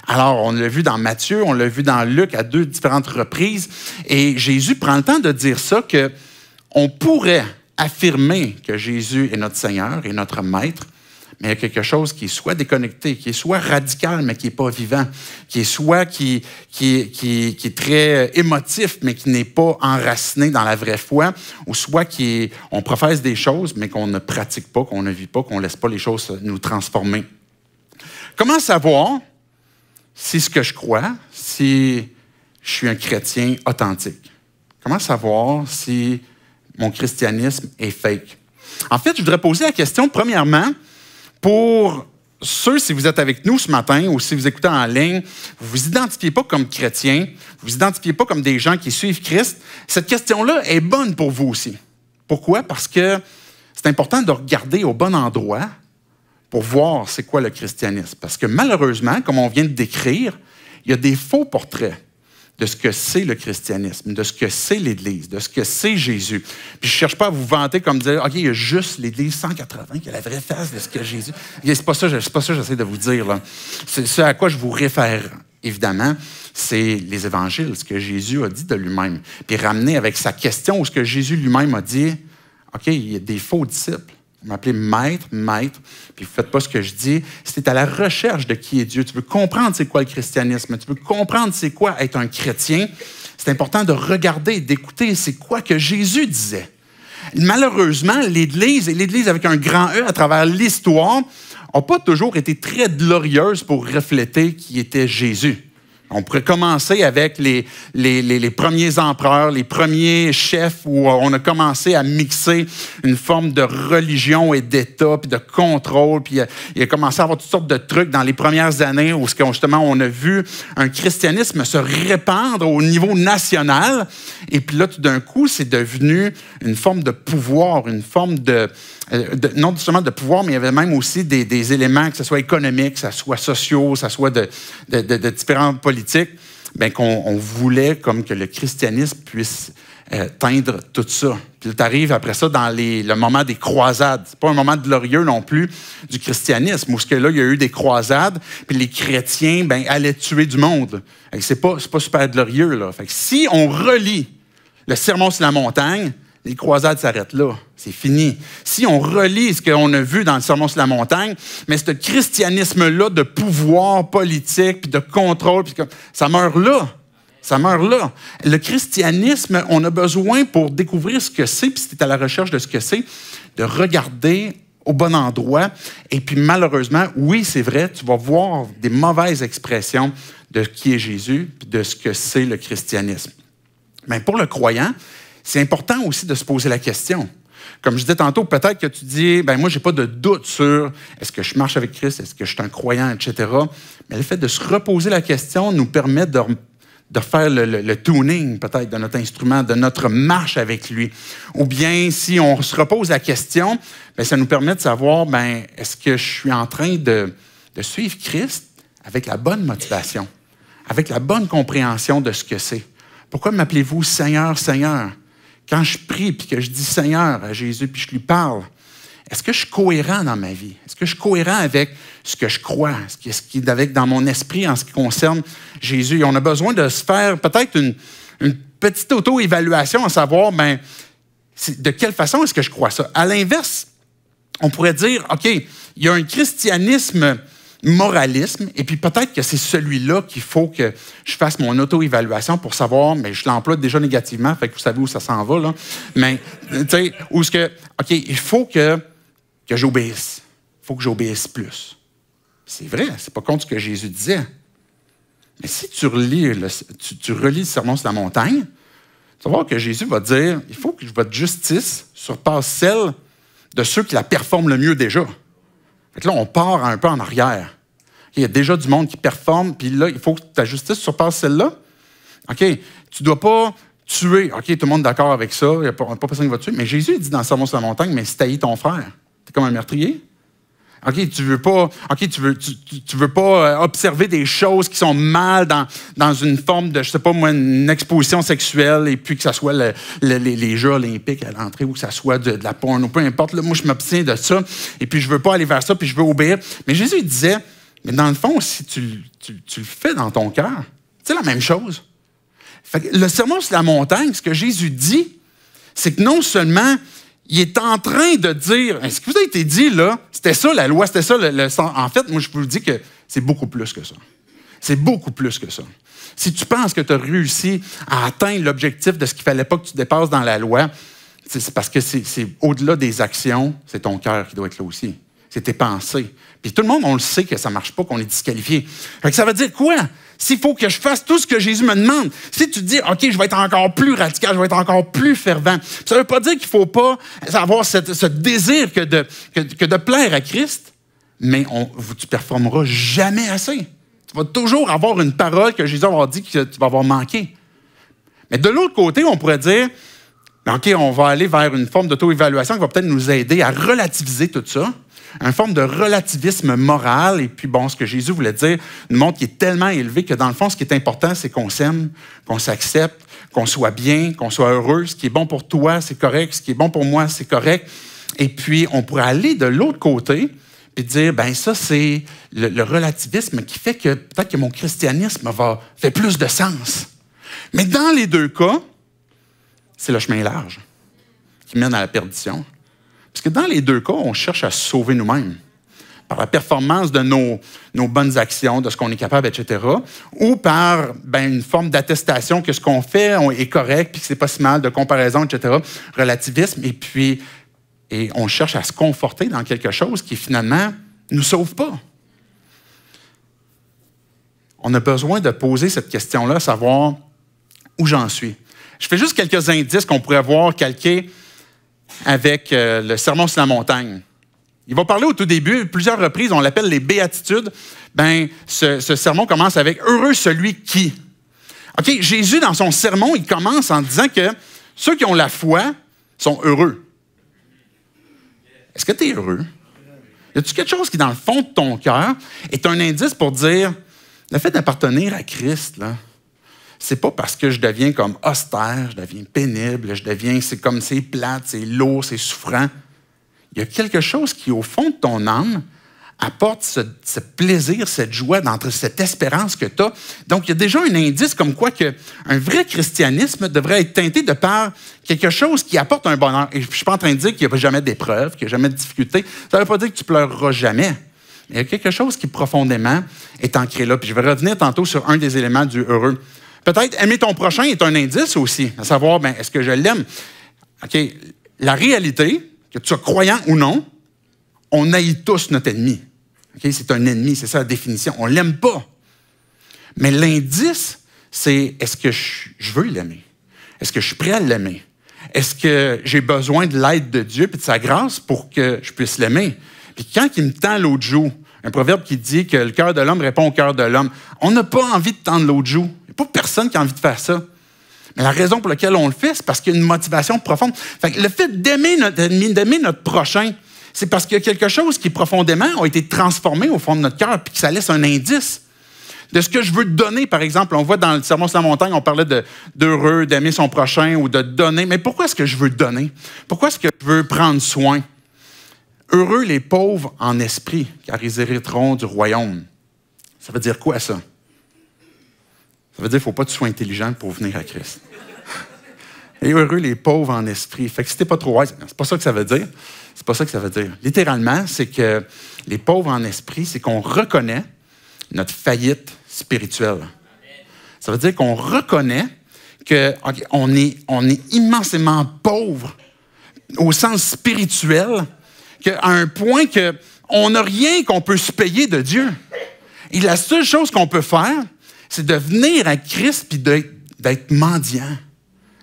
Alors, on l'a vu dans Matthieu, on l'a vu dans Luc à 2 différentes reprises. Et Jésus prend le temps de dire ça, qu'on pourrait affirmer que Jésus est notre Seigneur et notre Maître, mais il y a quelque chose qui est soit déconnecté, qui est soit radical, mais qui n'est pas vivant, qui est soit qui est très émotif, mais qui n'est pas enraciné dans la vraie foi, ou soit on professe des choses, mais qu'on ne pratique pas, qu'on ne vit pas, qu'on ne laisse pas les choses nous transformer. Comment savoir si ce que je crois, si je suis un chrétien authentique? Comment savoir si mon christianisme est fake? En fait, je voudrais poser la question, premièrement, pour ceux, si vous êtes avec nous ce matin ou si vous écoutez en ligne, vous ne vous identifiez pas comme chrétien, vous ne vous identifiez pas comme des gens qui suivent Christ, cette question-là est bonne pour vous aussi. Pourquoi? Parce que c'est important de regarder au bon endroit pour voir c'est quoi le christianisme. Parce que malheureusement, comme on vient de décrire, il y a des faux portraits de ce que c'est le christianisme, de ce que c'est l'Église, de ce que c'est Jésus. Puis je ne cherche pas à vous vanter comme dire, OK, il y a juste l'Église 180 qui a la vraie face de ce que Jésus... C'est pas ça que j'essaie de vous dire. Là. C'est ce à quoi je vous réfère, évidemment, c'est les évangiles, ce que Jésus a dit de lui-même. Puis ramener avec sa question où ce que Jésus lui-même a dit, OK, il y a des faux disciples. Vous m'appelez maître, puis vous ne faites pas ce que je dis. C'est à la recherche de qui est Dieu. Tu veux comprendre c'est quoi le christianisme. Tu veux comprendre c'est quoi être un chrétien. C'est important de regarder, d'écouter c'est quoi que Jésus disait. Malheureusement, l'Église, et l'Église avec un grand E à travers l'histoire, n'a pas toujours été très glorieuse pour refléter qui était Jésus. On pourrait commencer avec les premiers empereurs, les premiers chefs où on a commencé à mixer une forme de religion et d'État, puis de contrôle, puis il a commencé à avoir toutes sortes de trucs dans les premières années où justement on a vu un christianisme se répandre au niveau national. Et puis là, tout d'un coup, c'est devenu une forme de pouvoir, une forme non seulement de pouvoir, mais il y avait même aussi des éléments, que ce soit économiques, que ce soit sociaux, que ce soit de différentes politiques, bien qu'on voulait comme que le christianisme puisse teindre tout ça. Puis tu arrives après ça dans le moment des croisades. C'est pas un moment glorieux non plus du christianisme, où là, il y a eu des croisades, puis les chrétiens allaient tuer du monde. C'est pas super glorieux. Là. Fait que si on relit le Sermon sur la montagne, les croisades s'arrêtent là. C'est fini. Si on relit ce qu'on a vu dans le Sermon sur la montagne, mais ce christianisme-là de pouvoir politique, puis de contrôle, puis ça meurt là. Ça meurt là. Le christianisme, on a besoin pour découvrir ce que c'est, puis si tu es à la recherche de ce que c'est, de regarder au bon endroit. Et puis malheureusement, oui, c'est vrai, tu vas voir des mauvaises expressions de qui est Jésus, puis de ce que c'est le christianisme. Mais pour le croyant, c'est important aussi de se poser la question. Comme je disais tantôt, peut-être que tu dis, moi, je n'ai pas de doute sur est-ce que je marche avec Christ, est-ce que je suis un croyant, etc. Mais le fait de se reposer la question nous permet de faire le tuning, peut-être, de notre instrument, de notre marche avec lui. Ou bien, si on se repose la question, ça nous permet de savoir, est-ce que je suis en train de suivre Christ avec la bonne motivation, avec la bonne compréhension de ce que c'est. Pourquoi m'appelez-vous Seigneur, Seigneur? Quand je prie puis que je dis Seigneur à Jésus puis je lui parle, est-ce que je suis cohérent dans ma vie? Est-ce que je suis cohérent avec ce que je crois, ce qui est avec dans mon esprit en ce qui concerne Jésus? Et on a besoin de se faire peut-être une petite auto-évaluation à savoir de quelle façon est-ce que je crois ça. À l'inverse, on pourrait dire, OK, il y a un christianisme moralisme, et puis peut-être que c'est celui-là qu'il faut que je fasse mon auto-évaluation pour savoir, mais je l'emploie déjà négativement, fait que vous savez où ça s'en va, là. Mais, tu sais, où est-ce que, OK, il faut que j'obéisse. Il faut que j'obéisse plus. C'est vrai, c'est pas contre ce que Jésus disait. Mais si tu relis le Sermon sur la montagne, Tu vas voir que Jésus va dire, il faut que votre justice surpasse celle de ceux qui la performent le mieux déjà. Fait que là, on part un peu en arrière. Il y a déjà du monde qui performe, puis là, il faut que ta justice surpasse celle-là. OK, tu ne dois pas tuer. OK, tout le monde est d'accord avec ça, il n'y a pas personne qui va tuer. Mais Jésus il dit dans le Sermon sur la montagne, mais si tu haïs ton frère, tu es comme un meurtrier. OK, tu veux pas observer des choses qui sont mal dans une forme de, je sais pas moi, une exposition sexuelle, et puis que ça soit les Jeux olympiques à l'entrée, ou que ça soit de la porn, ou peu importe. Là, moi, je m'obtiens de ça, et puis je veux pas aller vers ça, puis je veux obéir. Mais Jésus, il disait, mais dans le fond, si tu le fais dans ton cœur, c'est la même chose. Fait que le Sermon sur la montagne, ce que Jésus dit, c'est que non seulement il est en train de dire, ce qui vous a été dit, là, c'était ça la loi, c'était ça en fait, moi, je vous dis que c'est beaucoup plus que ça. C'est beaucoup plus que ça. Si tu penses que tu as réussi à atteindre l'objectif de ce qu'il ne fallait pas que tu dépasses dans la loi, c'est parce que c'est au-delà des actions, c'est ton cœur qui doit être là aussi. C'est tes pensées. Puis tout le monde, on le sait que ça ne marche pas, qu'on est disqualifié. Fait que ça veut dire quoi? S'il faut que je fasse tout ce que Jésus me demande, si tu te dis, OK, je vais être encore plus radical, je vais être encore plus fervent, ça ne veut pas dire qu'il ne faut pas avoir ce désir que de plaire à Christ, mais tu ne performeras jamais assez. Tu vas toujours avoir une parole que Jésus va avoir dit que tu vas avoir manqué. Mais de l'autre côté, on pourrait dire, OK, on va aller vers une forme d'auto-évaluation qui va peut-être nous aider à relativiser tout ça. Une forme de relativisme moral. Et puis, bon, ce que Jésus voulait dire, nous montre qu'il est tellement élevé que, dans le fond, ce qui est important, c'est qu'on s'aime, qu'on s'accepte, qu'on soit bien, qu'on soit heureux. Ce qui est bon pour toi, c'est correct. Ce qui est bon pour moi, c'est correct. Et puis, on pourrait aller de l'autre côté et dire, ben ça, c'est le relativisme qui fait que peut-être que mon christianisme fait plus de sens. Mais dans les deux cas, c'est le chemin large qui mène à la perdition. Parce que dans les deux cas, on cherche à se sauver nous-mêmes par la performance de nos bonnes actions, de ce qu'on est capable, etc., ou par une forme d'attestation que ce qu'on fait est correct, puis que c'est pas si mal, de comparaison, etc., relativisme, et on cherche à se conforter dans quelque chose qui, finalement, ne nous sauve pas. On a besoin de poser cette question-là, savoir où j'en suis. Je fais juste quelques indices qu'on pourrait voir calqués avec le Sermon sur la montagne. Il va parler au tout début, plusieurs reprises, on l'appelle les béatitudes. Ce sermon commence avec « Heureux celui qui ». OK, Jésus, dans son sermon, il commence en disant que ceux qui ont la foi sont heureux. Est-ce que tu es heureux? Y a-t-il quelque chose qui, dans le fond de ton cœur, est un indice pour dire le fait d'appartenir à Christ, là, c'est pas parce que je deviens comme austère, je deviens pénible, c'est plate, c'est lourd, c'est souffrant. Il y a quelque chose qui, au fond de ton âme, apporte ce plaisir, cette joie, cette espérance que tu as. Donc, il y a déjà un indice comme quoi qu'un vrai christianisme devrait être teinté de par quelque chose qui apporte un bonheur. Et je ne suis pas en train de dire qu'il n'y a jamais d'épreuve, qu'il n'y a jamais de difficulté. Ça ne veut pas dire que tu pleureras jamais. Mais il y a quelque chose qui, profondément, est ancré là. Puis je vais revenir tantôt sur un des éléments du heureux. Peut-être aimer ton prochain est un indice aussi, à savoir, est-ce que je l'aime? OK, la réalité, que tu sois croyant ou non, on haït tous notre ennemi. Okay? C'est un ennemi, c'est ça la définition. On ne l'aime pas. Mais l'indice, c'est est-ce que je veux l'aimer? Est-ce que je suis prêt à l'aimer? Est-ce que j'ai besoin de l'aide de Dieu et de sa grâce pour que je puisse l'aimer? Puis quand il me tend l'autre joue, un proverbe qui dit que le cœur de l'homme répond au cœur de l'homme, on n'a pas envie de tendre l'autre joue. Il n'y a pas personne qui a envie de faire ça. Mais la raison pour laquelle on le fait, c'est parce qu'il y a une motivation profonde. Fait que le fait d'aimer notre ennemi, d'aimer notre prochain, c'est parce qu'il y a quelque chose qui profondément a été transformé au fond de notre cœur puis que ça laisse un indice de ce que je veux te donner. Par exemple, on voit dans le Sermon sur la montagne, on parlait d'heureux, d'aimer son prochain ou de donner. Mais pourquoi est-ce que je veux donner? Pourquoi est-ce que je veux prendre soin? Heureux les pauvres en esprit, car ils hériteront du royaume. Ça veut dire quoi, ça? Ça veut dire qu'il ne faut pas que tu sois intelligent pour venir à Christ. Et heureux les pauvres en esprit. Fait que si tu n'es pas trop wise, c'est pas ça que ça veut dire. C'est pas ça que ça veut dire. Littéralement, c'est que les pauvres en esprit, c'est qu'on reconnaît notre faillite spirituelle. Ça veut dire qu'on reconnaît qu'on est immensément pauvre au sens spirituel, qu'à un point qu'on n'a rien qu'on peut se payer de Dieu. Et la seule chose qu'on peut faire, c'est de venir à Christ et d'être mendiant.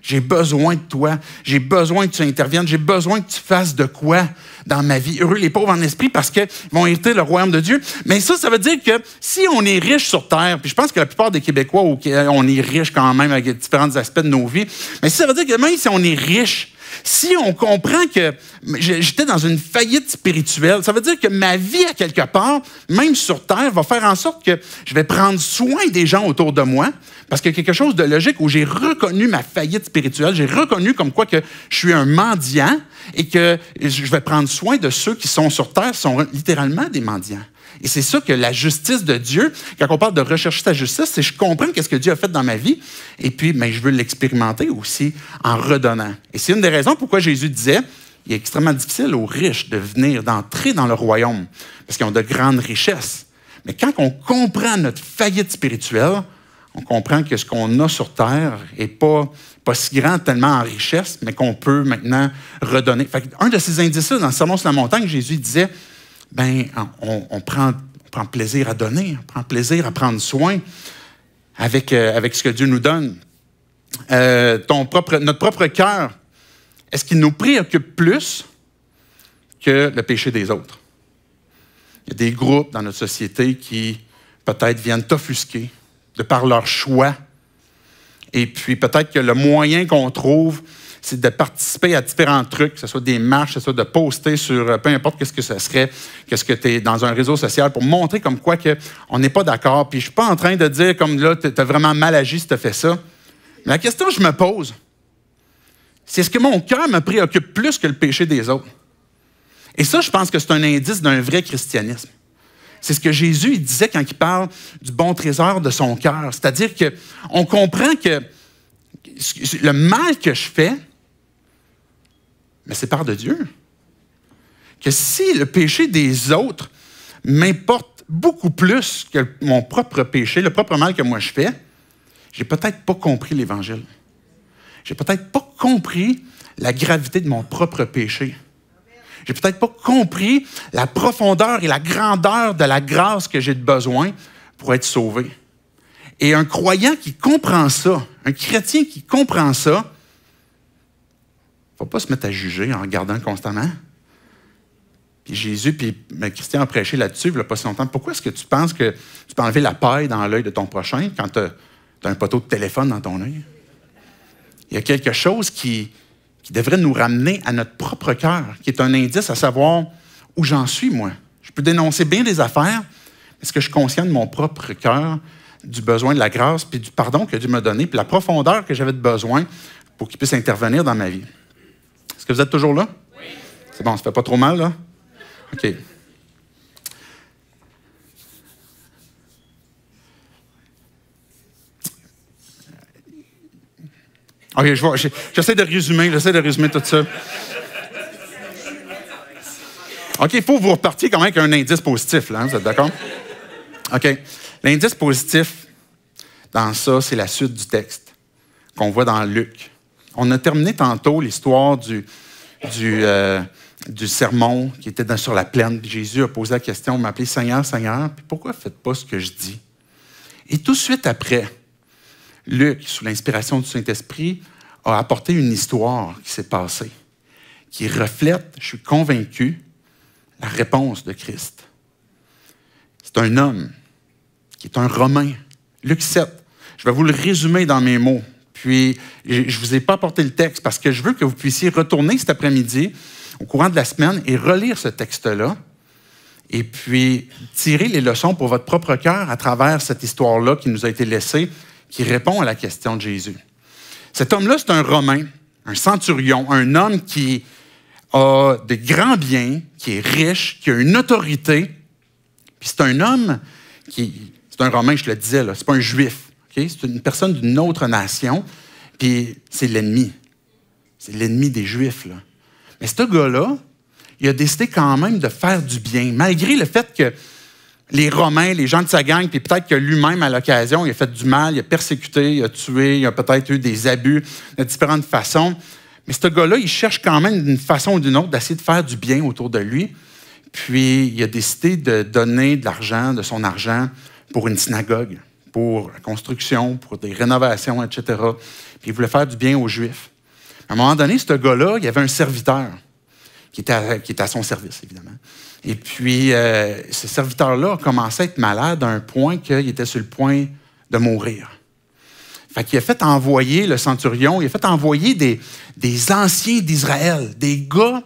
J'ai besoin de toi. J'ai besoin que tu interviennes. J'ai besoin que tu fasses de quoi dans ma vie. Heureux les pauvres en esprit parce qu'ils vont hériter le royaume de Dieu. Mais ça veut dire que si on est riche sur terre, puis je pense que la plupart des Québécois, on est riche quand même avec différents aspects de nos vies, mais ça veut dire que même si on est riche, si on comprend que j'étais dans une faillite spirituelle, ça veut dire que ma vie, à quelque part, même sur terre, va faire en sorte que je vais prendre soin des gens autour de moi, parce qu'il y a quelque chose de logique où j'ai reconnu ma faillite spirituelle, j'ai reconnu comme quoi que je suis un mendiant et que je vais prendre soin de ceux qui sont sur terre, sont littéralement des mendiants. Et c'est ça que la justice de Dieu, quand on parle de rechercher sa justice, c'est que je comprends qu'est-ce que Dieu a fait dans ma vie, et puis je veux l'expérimenter aussi en redonnant. Et c'est une des raisons pourquoi Jésus disait, il est extrêmement difficile aux riches d'entrer dans le royaume, parce qu'ils ont de grandes richesses. Mais quand on comprend notre faillite spirituelle, on comprend que ce qu'on a sur terre n'est pas si grand tellement en richesse, mais qu'on peut maintenant redonner. Fait un de ces indices-là, dans le Sermon sur la montagne, Jésus disait, on prend plaisir à donner, on prend plaisir à prendre soin avec ce que Dieu nous donne. Notre propre cœur, est-ce qu'il nous préoccupe plus que le péché des autres? Il y a des groupes dans notre société qui peut-être viennent t'offusquer de par leur choix. Et puis peut-être que le moyen qu'on trouve, c'est de participer à différents trucs, que ce soit des marches, que ce soit de poster sur peu importe qu'est-ce que ce serait, qu'est-ce que tu es dans un réseau social pour montrer comme quoi que on n'est pas d'accord. Puis je ne suis pas en train de dire comme là, tu as vraiment mal agi si tu as fait ça. Mais la question que je me pose, c'est est-ce que mon cœur me préoccupe plus que le péché des autres? Et ça, je pense que c'est un indice d'un vrai christianisme. C'est ce que Jésus il disait quand il parle du bon trésor de son cœur. C'est-à-dire qu'on comprend que le mal que je fais, mais c'est par de Dieu. Que si le péché des autres m'importe beaucoup plus que mon propre péché, le propre mal que moi je fais, j'ai peut-être pas compris l'Évangile. J'ai peut-être pas compris la gravité de mon propre péché. J'ai peut-être pas compris la profondeur et la grandeur de la grâce que j'ai besoin pour être sauvé. Et un croyant qui comprend ça, un chrétien qui comprend ça, il ne faut pas se mettre à juger en regardant constamment. Puis Jésus, Christian a prêché là-dessus il n'y a pas si longtemps. Pourquoi est-ce que tu penses que tu peux enlever la paille dans l'œil de ton prochain quand tu as un poteau de téléphone dans ton œil? Il y a quelque chose qui devrait nous ramener à notre propre cœur, qui est un indice à savoir où j'en suis, moi. Je peux dénoncer bien des affaires, mais est-ce que je suis conscient de mon propre cœur, du besoin de la grâce, puis du pardon que Dieu m'a donné, puis la profondeur que j'avais de besoin pour qu'il puisse intervenir dans ma vie? Est-ce que vous êtes toujours là? Oui. C'est bon, ça ne fait pas trop mal, là? OK. OK, j'essaie de résumer tout ça. OK, il faut que vous repartiez quand même avec un indice positif, là, hein, vous êtes d'accord? OK. L'indice positif dans ça, c'est la suite du texte qu'on voit dans Luc. On a terminé tantôt l'histoire du sermon qui était sur la plaine. Puis Jésus a posé la question, il m'a appelé Seigneur, Seigneur, puis pourquoi ne faites pas ce que je dis? Et tout de suite après, Luc, sous l'inspiration du Saint-Esprit, a apporté une histoire qui s'est passée, qui reflète, je suis convaincu, la réponse de Christ. C'est un homme qui est un Romain. Luc 7. Je vais vous le résumer dans mes mots. Puis, je ne vous ai pas apporté le texte parce que je veux que vous puissiez retourner cet après-midi, au courant de la semaine, et relire ce texte-là. Et puis, tirer les leçons pour votre propre cœur à travers cette histoire-là qui nous a été laissée, qui répond à la question de Jésus. Cet homme-là, c'est un Romain, un centurion, un homme qui a de grands biens, qui est riche, qui a une autorité. Puis c'est un homme c'est un Romain, je le disais, là, c'est pas un Juif. Okay? C'est une personne d'une autre nation, puis c'est l'ennemi. C'est l'ennemi des Juifs, là. Mais ce gars-là, il a décidé quand même de faire du bien, malgré le fait que les Romains, les gens de sa gang, puis peut-être que lui-même, à l'occasion, il a fait du mal, il a persécuté, il a tué, il a peut-être eu des abus de différentes façons. Mais ce gars-là, il cherche quand même d'une façon ou d'une autre d'essayer de faire du bien autour de lui. Puis, il a décidé de donner de l'argent, de son argent, pour une synagogue, pour la construction, pour des rénovations, etc. Puis il voulait faire du bien aux Juifs. À un moment donné, ce gars-là, il y avait un serviteur qui était à son service, évidemment. Et puis, ce serviteur-là a commencé à être malade à un point qu'il était sur le point de mourir. Fait qu'il a fait envoyer le centurion, il a fait envoyer des anciens d'Israël, des gars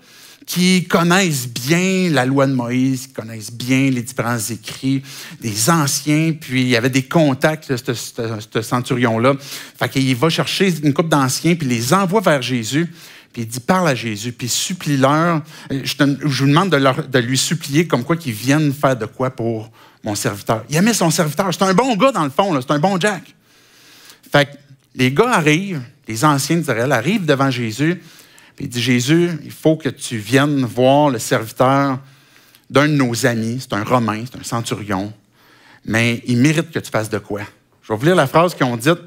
qui connaissent bien la loi de Moïse, qui connaissent bien les différents écrits, des anciens, puis il y avait des contacts, ce centurion-là. Fait qu'il va chercher une couple d'anciens, puis les envoie vers Jésus, puis il dit, parle à Jésus, puis supplie-leur. Je vous demande de lui supplier comme quoi qu'ils viennent faire de quoi pour mon serviteur. Il aimait son serviteur. C'est un bon gars, dans le fond, là. C'est un bon Jack. Fait que les gars arrivent, les anciens d'Israël arrivent devant Jésus, puis il dit, Jésus, il faut que tu viennes voir le serviteur d'un de nos amis. C'est un Romain, c'est un centurion, mais il mérite que tu fasses de quoi? Je vais vous lire la phrase qu'ils ont dite.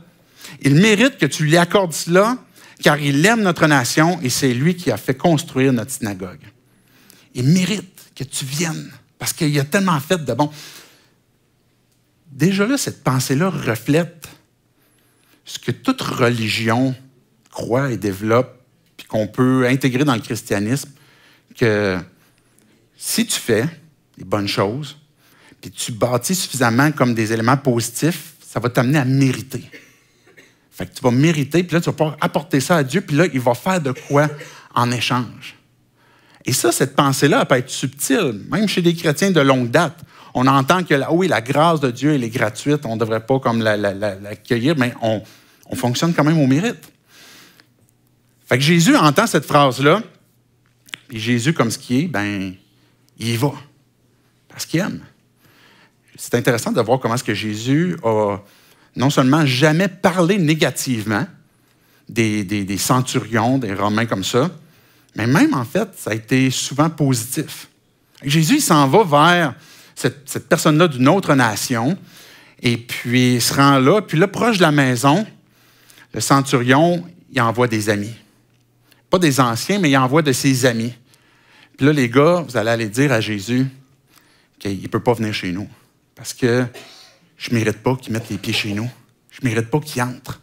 Il mérite que tu lui accordes cela, car il aime notre nation et c'est lui qui a fait construire notre synagogue. Il mérite que tu viennes, parce qu'il a tellement fait de bon. Déjà là, cette pensée-là reflète ce que toute religion croit et développe, puis qu'on peut intégrer dans le christianisme, que si tu fais les bonnes choses, puis tu bâtis suffisamment comme des éléments positifs, ça va t'amener à mériter. Fait que tu vas mériter, puis là, tu vas pouvoir apporter ça à Dieu, puis là, il va faire de quoi en échange. Et ça, cette pensée-là, elle peut être subtile, même chez des chrétiens de longue date. On entend que, oui, la grâce de Dieu, elle est gratuite, on ne devrait pas comme l'accueillir, mais on fonctionne quand même au mérite. Fait que Jésus entend cette phrase-là, puis Jésus, comme ce qui est, ben, il y va, parce qu'il aime. C'est intéressant de voir comment est-ce que Jésus a non seulement jamais parlé négativement des centurions, des Romains comme ça, mais même, en fait, ça a été souvent positif. Jésus, il s'en va vers cette personne-là d'une autre nation, et puis il se rend là, puis là, proche de la maison, le centurion, il envoie des amis. Pas des anciens, mais il envoie de ses amis. Puis là, les gars, vous allez aller dire à Jésus qu'il ne peut pas venir chez nous, parce que je ne mérite pas qu'il mette les pieds chez nous. Je ne mérite pas qu'il entre.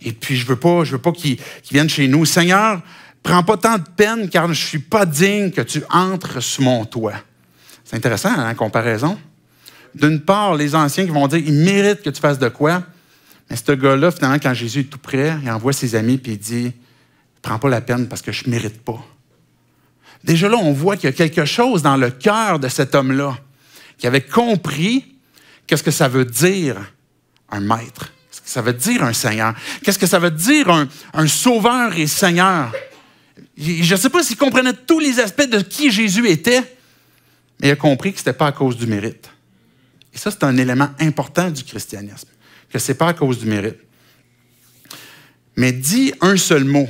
Et puis, je veux pas qu'il vienne chez nous. Seigneur, prends pas tant de peine, car je ne suis pas digne que tu entres sous mon toit. C'est intéressant, hein, en comparaison. D'une part, les anciens qui vont dire, il mérite que tu fasses de quoi. Mais ce gars-là, finalement, quand Jésus est tout près, il envoie ses amis et il dit, prends pas la peine parce que je ne mérite pas. Déjà là, on voit qu'il y a quelque chose dans le cœur de cet homme-là qui avait compris qu'est-ce que ça veut dire un maître, qu'est-ce que ça veut dire un Seigneur, qu'est-ce que ça veut dire un sauveur et Seigneur. Je ne sais pas s'il comprenait tous les aspects de qui Jésus était, mais il a compris que ce n'était pas à cause du mérite. Et ça, c'est un élément important du christianisme, que ce n'est pas à cause du mérite. Mais dis un seul mot,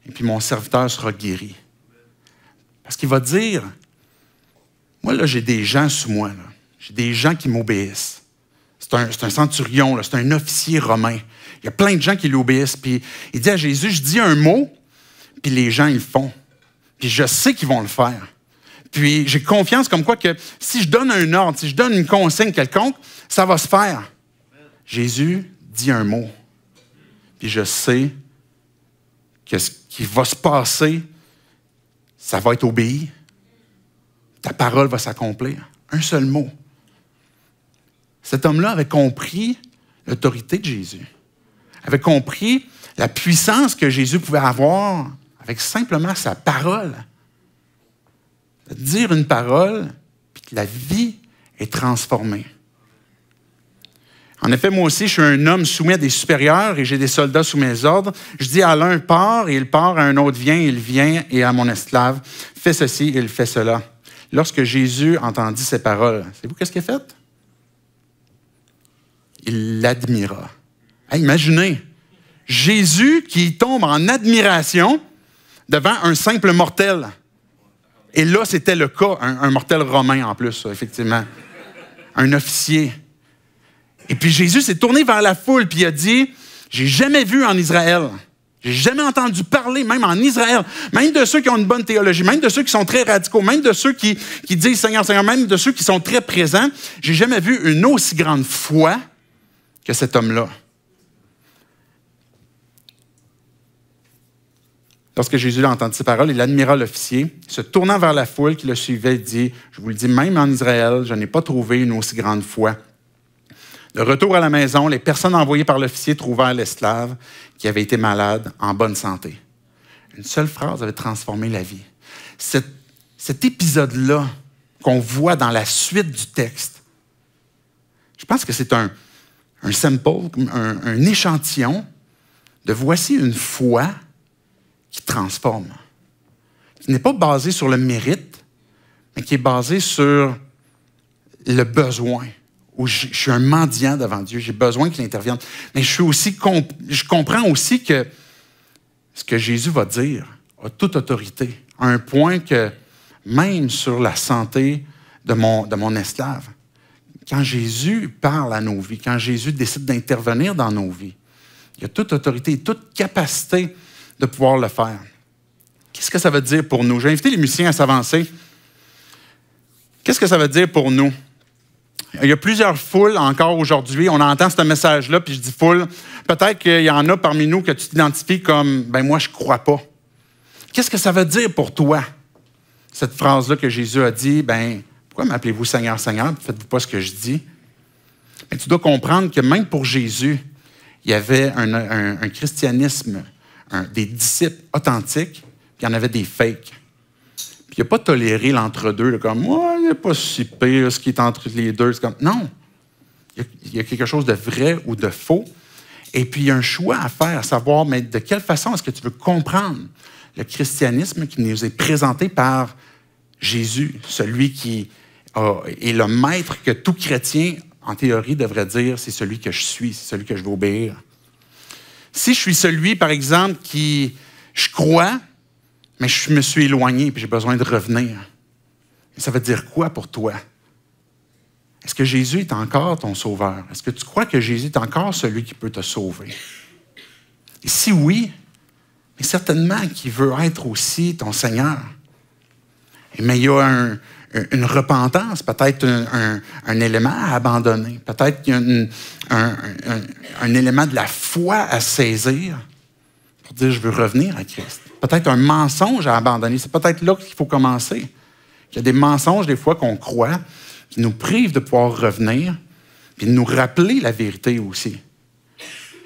et puis mon serviteur sera guéri. Parce qu'il va dire, moi, là, j'ai des gens sous moi, là. J'ai des gens qui m'obéissent. C'est un centurion, là, c'est un officier romain. Il y a plein de gens qui l'obéissent. Puis il dit à Jésus, je dis un mot, puis les gens, ils le font. Puis je sais qu'ils vont le faire. Puis j'ai confiance comme quoi que si je donne un ordre, si je donne une consigne quelconque, ça va se faire. Jésus dit un mot. Puis je sais que ce qui va se passer, ça va être obéi. Ta parole va s'accomplir. Un seul mot. Cet homme-là avait compris l'autorité de Jésus. Avait compris la puissance que Jésus pouvait avoir avec simplement sa parole. De dire une parole, puis que la vie est transformée. En effet, moi aussi, je suis un homme soumis à des supérieurs et j'ai des soldats sous mes ordres. Je dis à l'un, pars, et il part, à un autre, viens, il vient, et à mon esclave, fais ceci, et il fait cela. Lorsque Jésus entendit ces paroles, savez-vous qu'est-ce qu'il a fait? Il l'admira. Hey, imaginez, Jésus qui tombe en admiration devant un simple mortel. Et là, c'était le cas, un mortel romain en plus, ça, effectivement. Un officier. Et puis Jésus s'est tourné vers la foule puis il a dit, j'ai jamais vu en Israël J'ai jamais entendu parler, même en Israël, même de ceux qui ont une bonne théologie, même de ceux qui sont très radicaux, même de ceux qui disent Seigneur, Seigneur, même de ceux qui sont très présents. J'ai jamais vu une aussi grande foi que cet homme-là. Lorsque Jésus a entendu ces paroles, il admira l'officier. Se tournant vers la foule qui le suivait, il dit, je vous le dis, même en Israël, je n'ai pas trouvé une aussi grande foi. De retour à la maison, les personnes envoyées par l'officier trouvèrent l'esclave qui avait été malade en bonne santé. Une seule phrase avait transformé la vie. Cet épisode-là qu'on voit dans la suite du texte, je pense que c'est un sample, un échantillon de voici une foi qui transforme, qui n'est pas basée sur le mérite, mais qui est basée sur le besoin. Où je suis un mendiant devant Dieu, j'ai besoin qu'il intervienne. Mais je comprends aussi que ce que Jésus va dire a toute autorité, à un point que même sur la santé de mon esclave, quand Jésus parle à nos vies, quand Jésus décide d'intervenir dans nos vies, il a toute autorité et toute capacité de pouvoir le faire. Qu'est-ce que ça veut dire pour nous? J'ai invité les musiciens à s'avancer. Qu'est-ce que ça veut dire pour nous? Il y a plusieurs foules encore aujourd'hui. On entend ce message-là, puis je dis foule. Peut-être qu'il y en a parmi nous que tu t'identifies comme « ben moi, je ne crois pas ». Qu'est-ce que ça veut dire pour toi, cette phrase-là que Jésus a dit « ben pourquoi m'appelez-vous Seigneur, Seigneur, puis faites-vous pas ce que je dis ». Mais tu dois comprendre que même pour Jésus, il y avait un christianisme, des disciples authentiques, puis il y en avait des fakes. Puis il n'a pas toléré l'entre-deux, comme « moi, il n'est pas si pire ce qui est entre les deux ». C'est comme non, il y a quelque chose de vrai ou de faux. Et puis il y a un choix à faire, à savoir, mais de quelle façon est-ce que tu veux comprendre le christianisme qui nous est présenté par Jésus, celui qui est le maître que tout chrétien, en théorie, devrait dire, c'est celui que je suis, c'est celui que je veux obéir. Si je suis celui, par exemple, je crois, mais je me suis éloigné et j'ai besoin de revenir. Et ça veut dire quoi pour toi? Est-ce que Jésus est encore ton sauveur? Est-ce que tu crois que Jésus est encore celui qui peut te sauver? Et si oui, mais certainement qu'il veut être aussi ton Seigneur. Mais il y a une repentance, peut-être un élément à abandonner, peut-être qu'il y a un élément de la foi à saisir pour dire je veux revenir à Christ. Peut-être un mensonge à abandonner. C'est peut-être là qu'il faut commencer. Il y a des mensonges, des fois, qu'on croit, qui nous privent de pouvoir revenir, puis de nous rappeler la vérité aussi.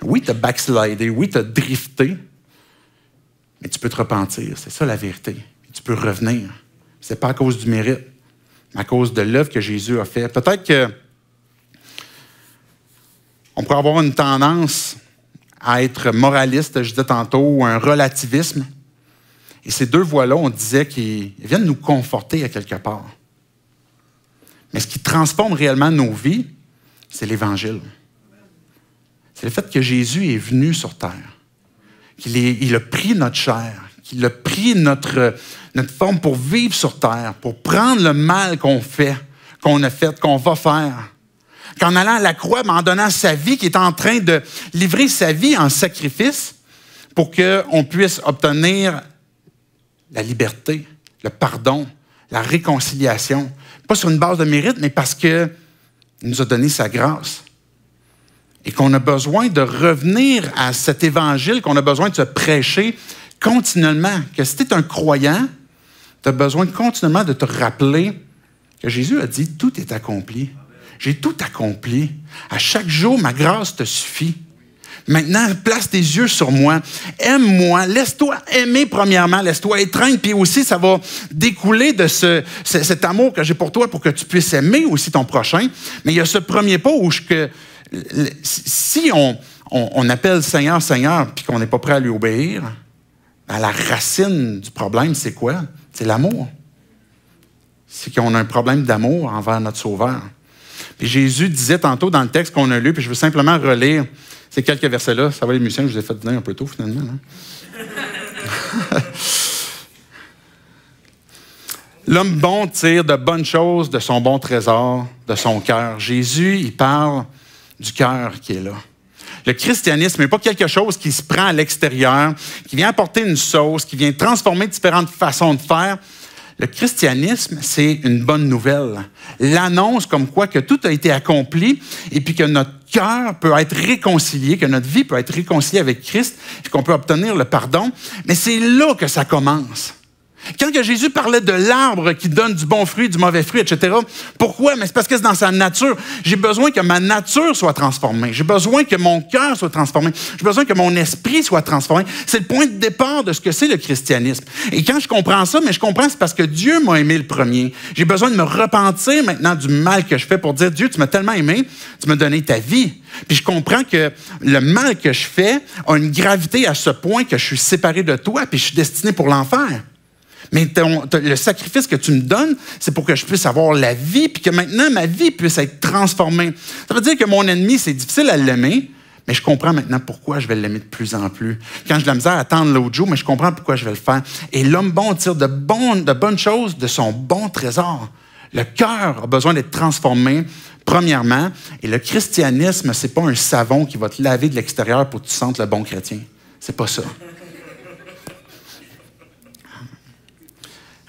Oui, tu as backslidé, oui, tu as drifté, mais tu peux te repentir. C'est ça la vérité. Tu peux revenir. Ce n'est pas à cause du mérite, mais à cause de l'œuvre que Jésus a faite. Peut-être qu'on pourrait avoir une tendance à être moraliste, je disais tantôt, ou un relativisme. Et ces deux voies-là, on disait qu'ils viennent nous conforter à quelque part. Mais ce qui transforme réellement nos vies, c'est l'Évangile. C'est le fait que Jésus est venu sur terre, qu'il a pris notre chair, qu'il a pris notre forme pour vivre sur terre, pour prendre le mal qu'on fait, qu'on a fait, qu'on va faire. Qu'en allant à la croix, en donnant sa vie, qu'il est en train de livrer sa vie en sacrifice pour qu'on puisse obtenir la liberté, le pardon, la réconciliation. Pas sur une base de mérite, mais parce qu'il nous a donné sa grâce. Et qu'on a besoin de revenir à cet évangile, qu'on a besoin de se prêcher continuellement. Que si tu es un croyant, tu as besoin continuellement de te rappeler que Jésus a dit « Tout est accompli ». J'ai tout accompli. À chaque jour, ma grâce te suffit. Maintenant, place tes yeux sur moi. Aime-moi. Laisse-toi aimer premièrement. Laisse-toi étreindre. Puis aussi, ça va découler de cet amour que j'ai pour toi pour que tu puisses aimer aussi ton prochain. Mais il y a ce premier pas où si on appelle Seigneur, Seigneur, puis qu'on n'est pas prêt à lui obéir, à la racine du problème, c'est quoi? C'est l'amour. C'est qu'on a un problème d'amour envers notre Sauveur. Puis Jésus disait tantôt dans le texte qu'on a lu, puis je veux simplement relire ces quelques versets-là. Ça va les musiciens, je vous ai fait venir un peu tôt finalement. Hein? L'homme bon tire de bonnes choses de son bon trésor, de son cœur. Jésus, il parle du cœur qui est là. Le christianisme n'est pas quelque chose qui se prend à l'extérieur, qui vient apporter une sauce, qui vient transformer différentes façons de faire. Le christianisme, c'est une bonne nouvelle. L'annonce comme quoi que tout a été accompli et puis que notre cœur peut être réconcilié, que notre vie peut être réconciliée avec Christ et qu'on peut obtenir le pardon. Mais c'est là que ça commence. Quand que Jésus parlait de l'arbre qui donne du bon fruit, du mauvais fruit, etc., pourquoi? Mais c'est parce que c'est dans sa nature. J'ai besoin que ma nature soit transformée. J'ai besoin que mon cœur soit transformé. J'ai besoin que mon esprit soit transformé. C'est le point de départ de ce que c'est le christianisme. Et quand je comprends ça, mais je comprends c'est parce que Dieu m'a aimé le premier. J'ai besoin de me repentir maintenant du mal que je fais pour dire, Dieu, tu m'as tellement aimé, tu m'as donné ta vie. Puis je comprends que le mal que je fais a une gravité à ce point que je suis séparé de toi puis je suis destiné pour l'enfer. Mais le sacrifice que tu me donnes, c'est pour que je puisse avoir la vie, puis que maintenant, ma vie puisse être transformée. Ça veut dire que mon ennemi, c'est difficile à l'aimer, mais je comprends maintenant pourquoi je vais l'aimer de plus en plus. Quand j'ai de la misère à attendre l'autre jour, mais je comprends pourquoi je vais le faire. Et l'homme bon tire de bonnes choses de son bon trésor. Le cœur a besoin d'être transformé, premièrement, et le christianisme, c'est pas un savon qui va te laver de l'extérieur pour que tu sentes le bon chrétien. C'est pas ça.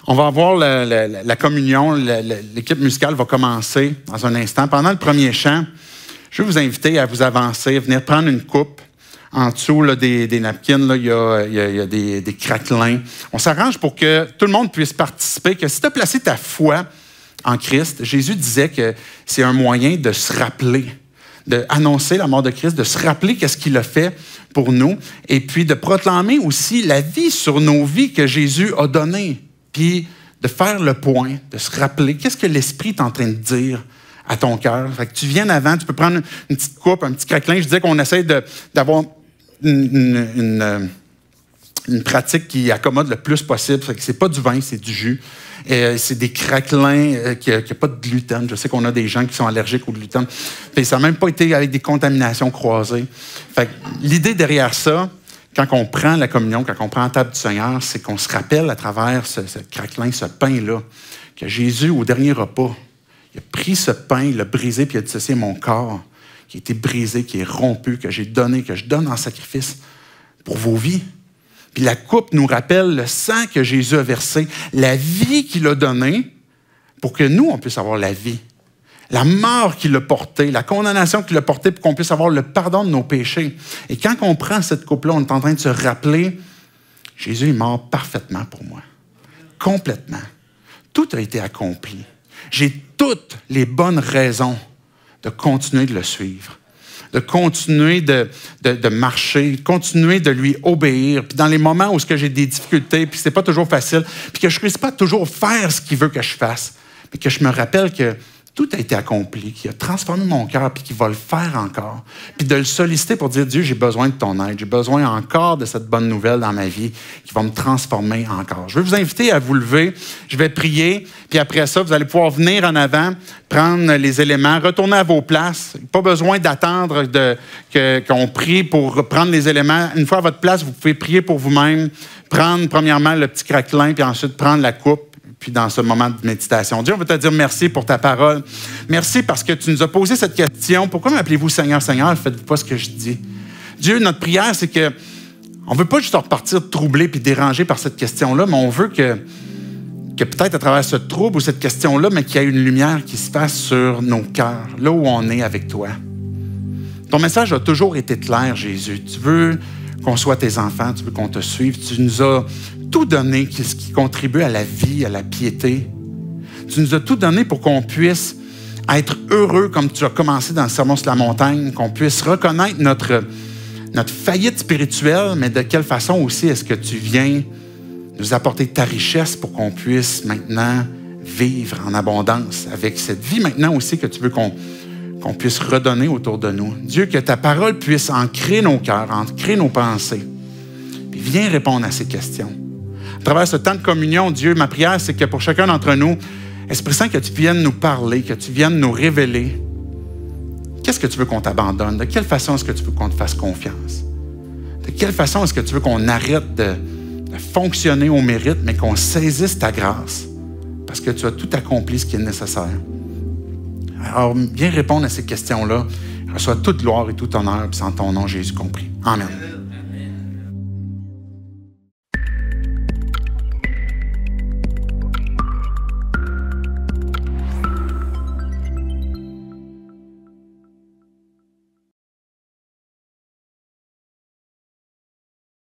On va avoir la communion. L'équipe musicale va commencer dans un instant. Pendant le premier chant, je vais vous inviter à vous avancer, à venir prendre une coupe. En dessous là, des napkins, là, il y a des craquelins. On s'arrange pour que tout le monde puisse participer, que si tu as placé ta foi en Christ, Jésus disait que c'est un moyen de se rappeler, d'annoncer la mort de Christ, de se rappeler qu'est-ce qu'il a fait pour nous, et puis de proclamer aussi la vie sur nos vies que Jésus a donnée. Puis de faire le point, de se rappeler qu'est-ce que l'Esprit est en train de dire à ton cœur. Fait que tu viens avant, tu peux prendre une petite coupe, un petit craquelin. Je disais qu'on essaie d'avoir une pratique qui accommode le plus possible. Fait que c'est pas du vin, c'est du jus. C'est des craquelins qui n'ont pas de gluten. Je sais qu'on a des gens qui sont allergiques au gluten. Puis ça n'a même pas été avec des contaminations croisées. Fait que l'idée derrière ça, quand on prend la communion, quand on prend la table du Seigneur, c'est qu'on se rappelle à travers ce craquelin, ce pain-là, que Jésus, au dernier repas, il a pris ce pain, il l'a brisé, puis il a dit, c'est mon corps qui a été brisé, qui est rompu, que j'ai donné, que je donne en sacrifice pour vos vies. Puis la coupe nous rappelle le sang que Jésus a versé, la vie qu'il a donnée pour que nous, on puisse avoir la vie. La mort qu'il a portée, la condamnation qu'il a portée pour qu'on puisse avoir le pardon de nos péchés. Et quand on prend cette coupe-là, on est en train de se rappeler, Jésus est mort parfaitement pour moi. Complètement. Tout a été accompli. J'ai toutes les bonnes raisons de continuer de le suivre, de continuer de marcher, de continuer de lui obéir. Puis dans les moments où j'ai des difficultés, puis c'est pas toujours facile, puis que je ne puisse pas toujours faire ce qu'il veut que je fasse, mais que je me rappelle que tout a été accompli, qui a transformé mon cœur, puis qui va le faire encore. Puis de le solliciter pour dire, Dieu, j'ai besoin de ton aide, j'ai besoin encore de cette bonne nouvelle dans ma vie qui va me transformer encore. Je vais vous inviter à vous lever, je vais prier, puis après ça, vous allez pouvoir venir en avant, prendre les éléments, retourner à vos places. Pas besoin d'attendre qu'on prie pour prendre les éléments. Une fois à votre place, vous pouvez prier pour vous-même, prendre premièrement le petit craquelin, puis ensuite prendre la coupe. Puis dans ce moment de méditation. Dieu, on veut te dire merci pour ta parole. Merci parce que tu nous as posé cette question. Pourquoi m'appelez-vous Seigneur, Seigneur? Faites-vous pas ce que je dis. Dieu, notre prière, c'est que on veut pas juste repartir troublé puis dérangé par cette question-là, mais on veut que peut-être à travers ce trouble ou cette question-là, mais qu'il y ait une lumière qui se fasse sur nos cœurs, là où on est avec toi. Ton message a toujours été clair, Jésus. Tu veux qu'on soit tes enfants, tu veux qu'on te suive. Tu nous as tout donné, ce qui contribue à la vie, à la piété. Tu nous as tout donné pour qu'on puisse être heureux, comme tu as commencé dans le Sermon sur la montagne, qu'on puisse reconnaître notre faillite spirituelle, mais de quelle façon aussi est-ce que tu viens nous apporter ta richesse pour qu'on puisse maintenant vivre en abondance avec cette vie maintenant aussi que tu veux qu'on puisse redonner autour de nous. Dieu, que ta parole puisse ancrer nos cœurs, ancrer nos pensées. Puis viens répondre à ces questions. À travers ce temps de communion, Dieu, ma prière, c'est que pour chacun d'entre nous, Esprit Saint, que tu viennes nous parler, que tu viennes nous révéler. Qu'est-ce que tu veux qu'on t'abandonne? De quelle façon est-ce que tu veux qu'on te fasse confiance? De quelle façon est-ce que tu veux qu'on arrête de fonctionner au mérite, mais qu'on saisisse ta grâce? Parce que tu as tout accompli ce qui est nécessaire. Alors, viens répondre à ces questions-là. Reçois toute gloire et tout honneur, puis c'est en ton nom, Jésus compris. Amen.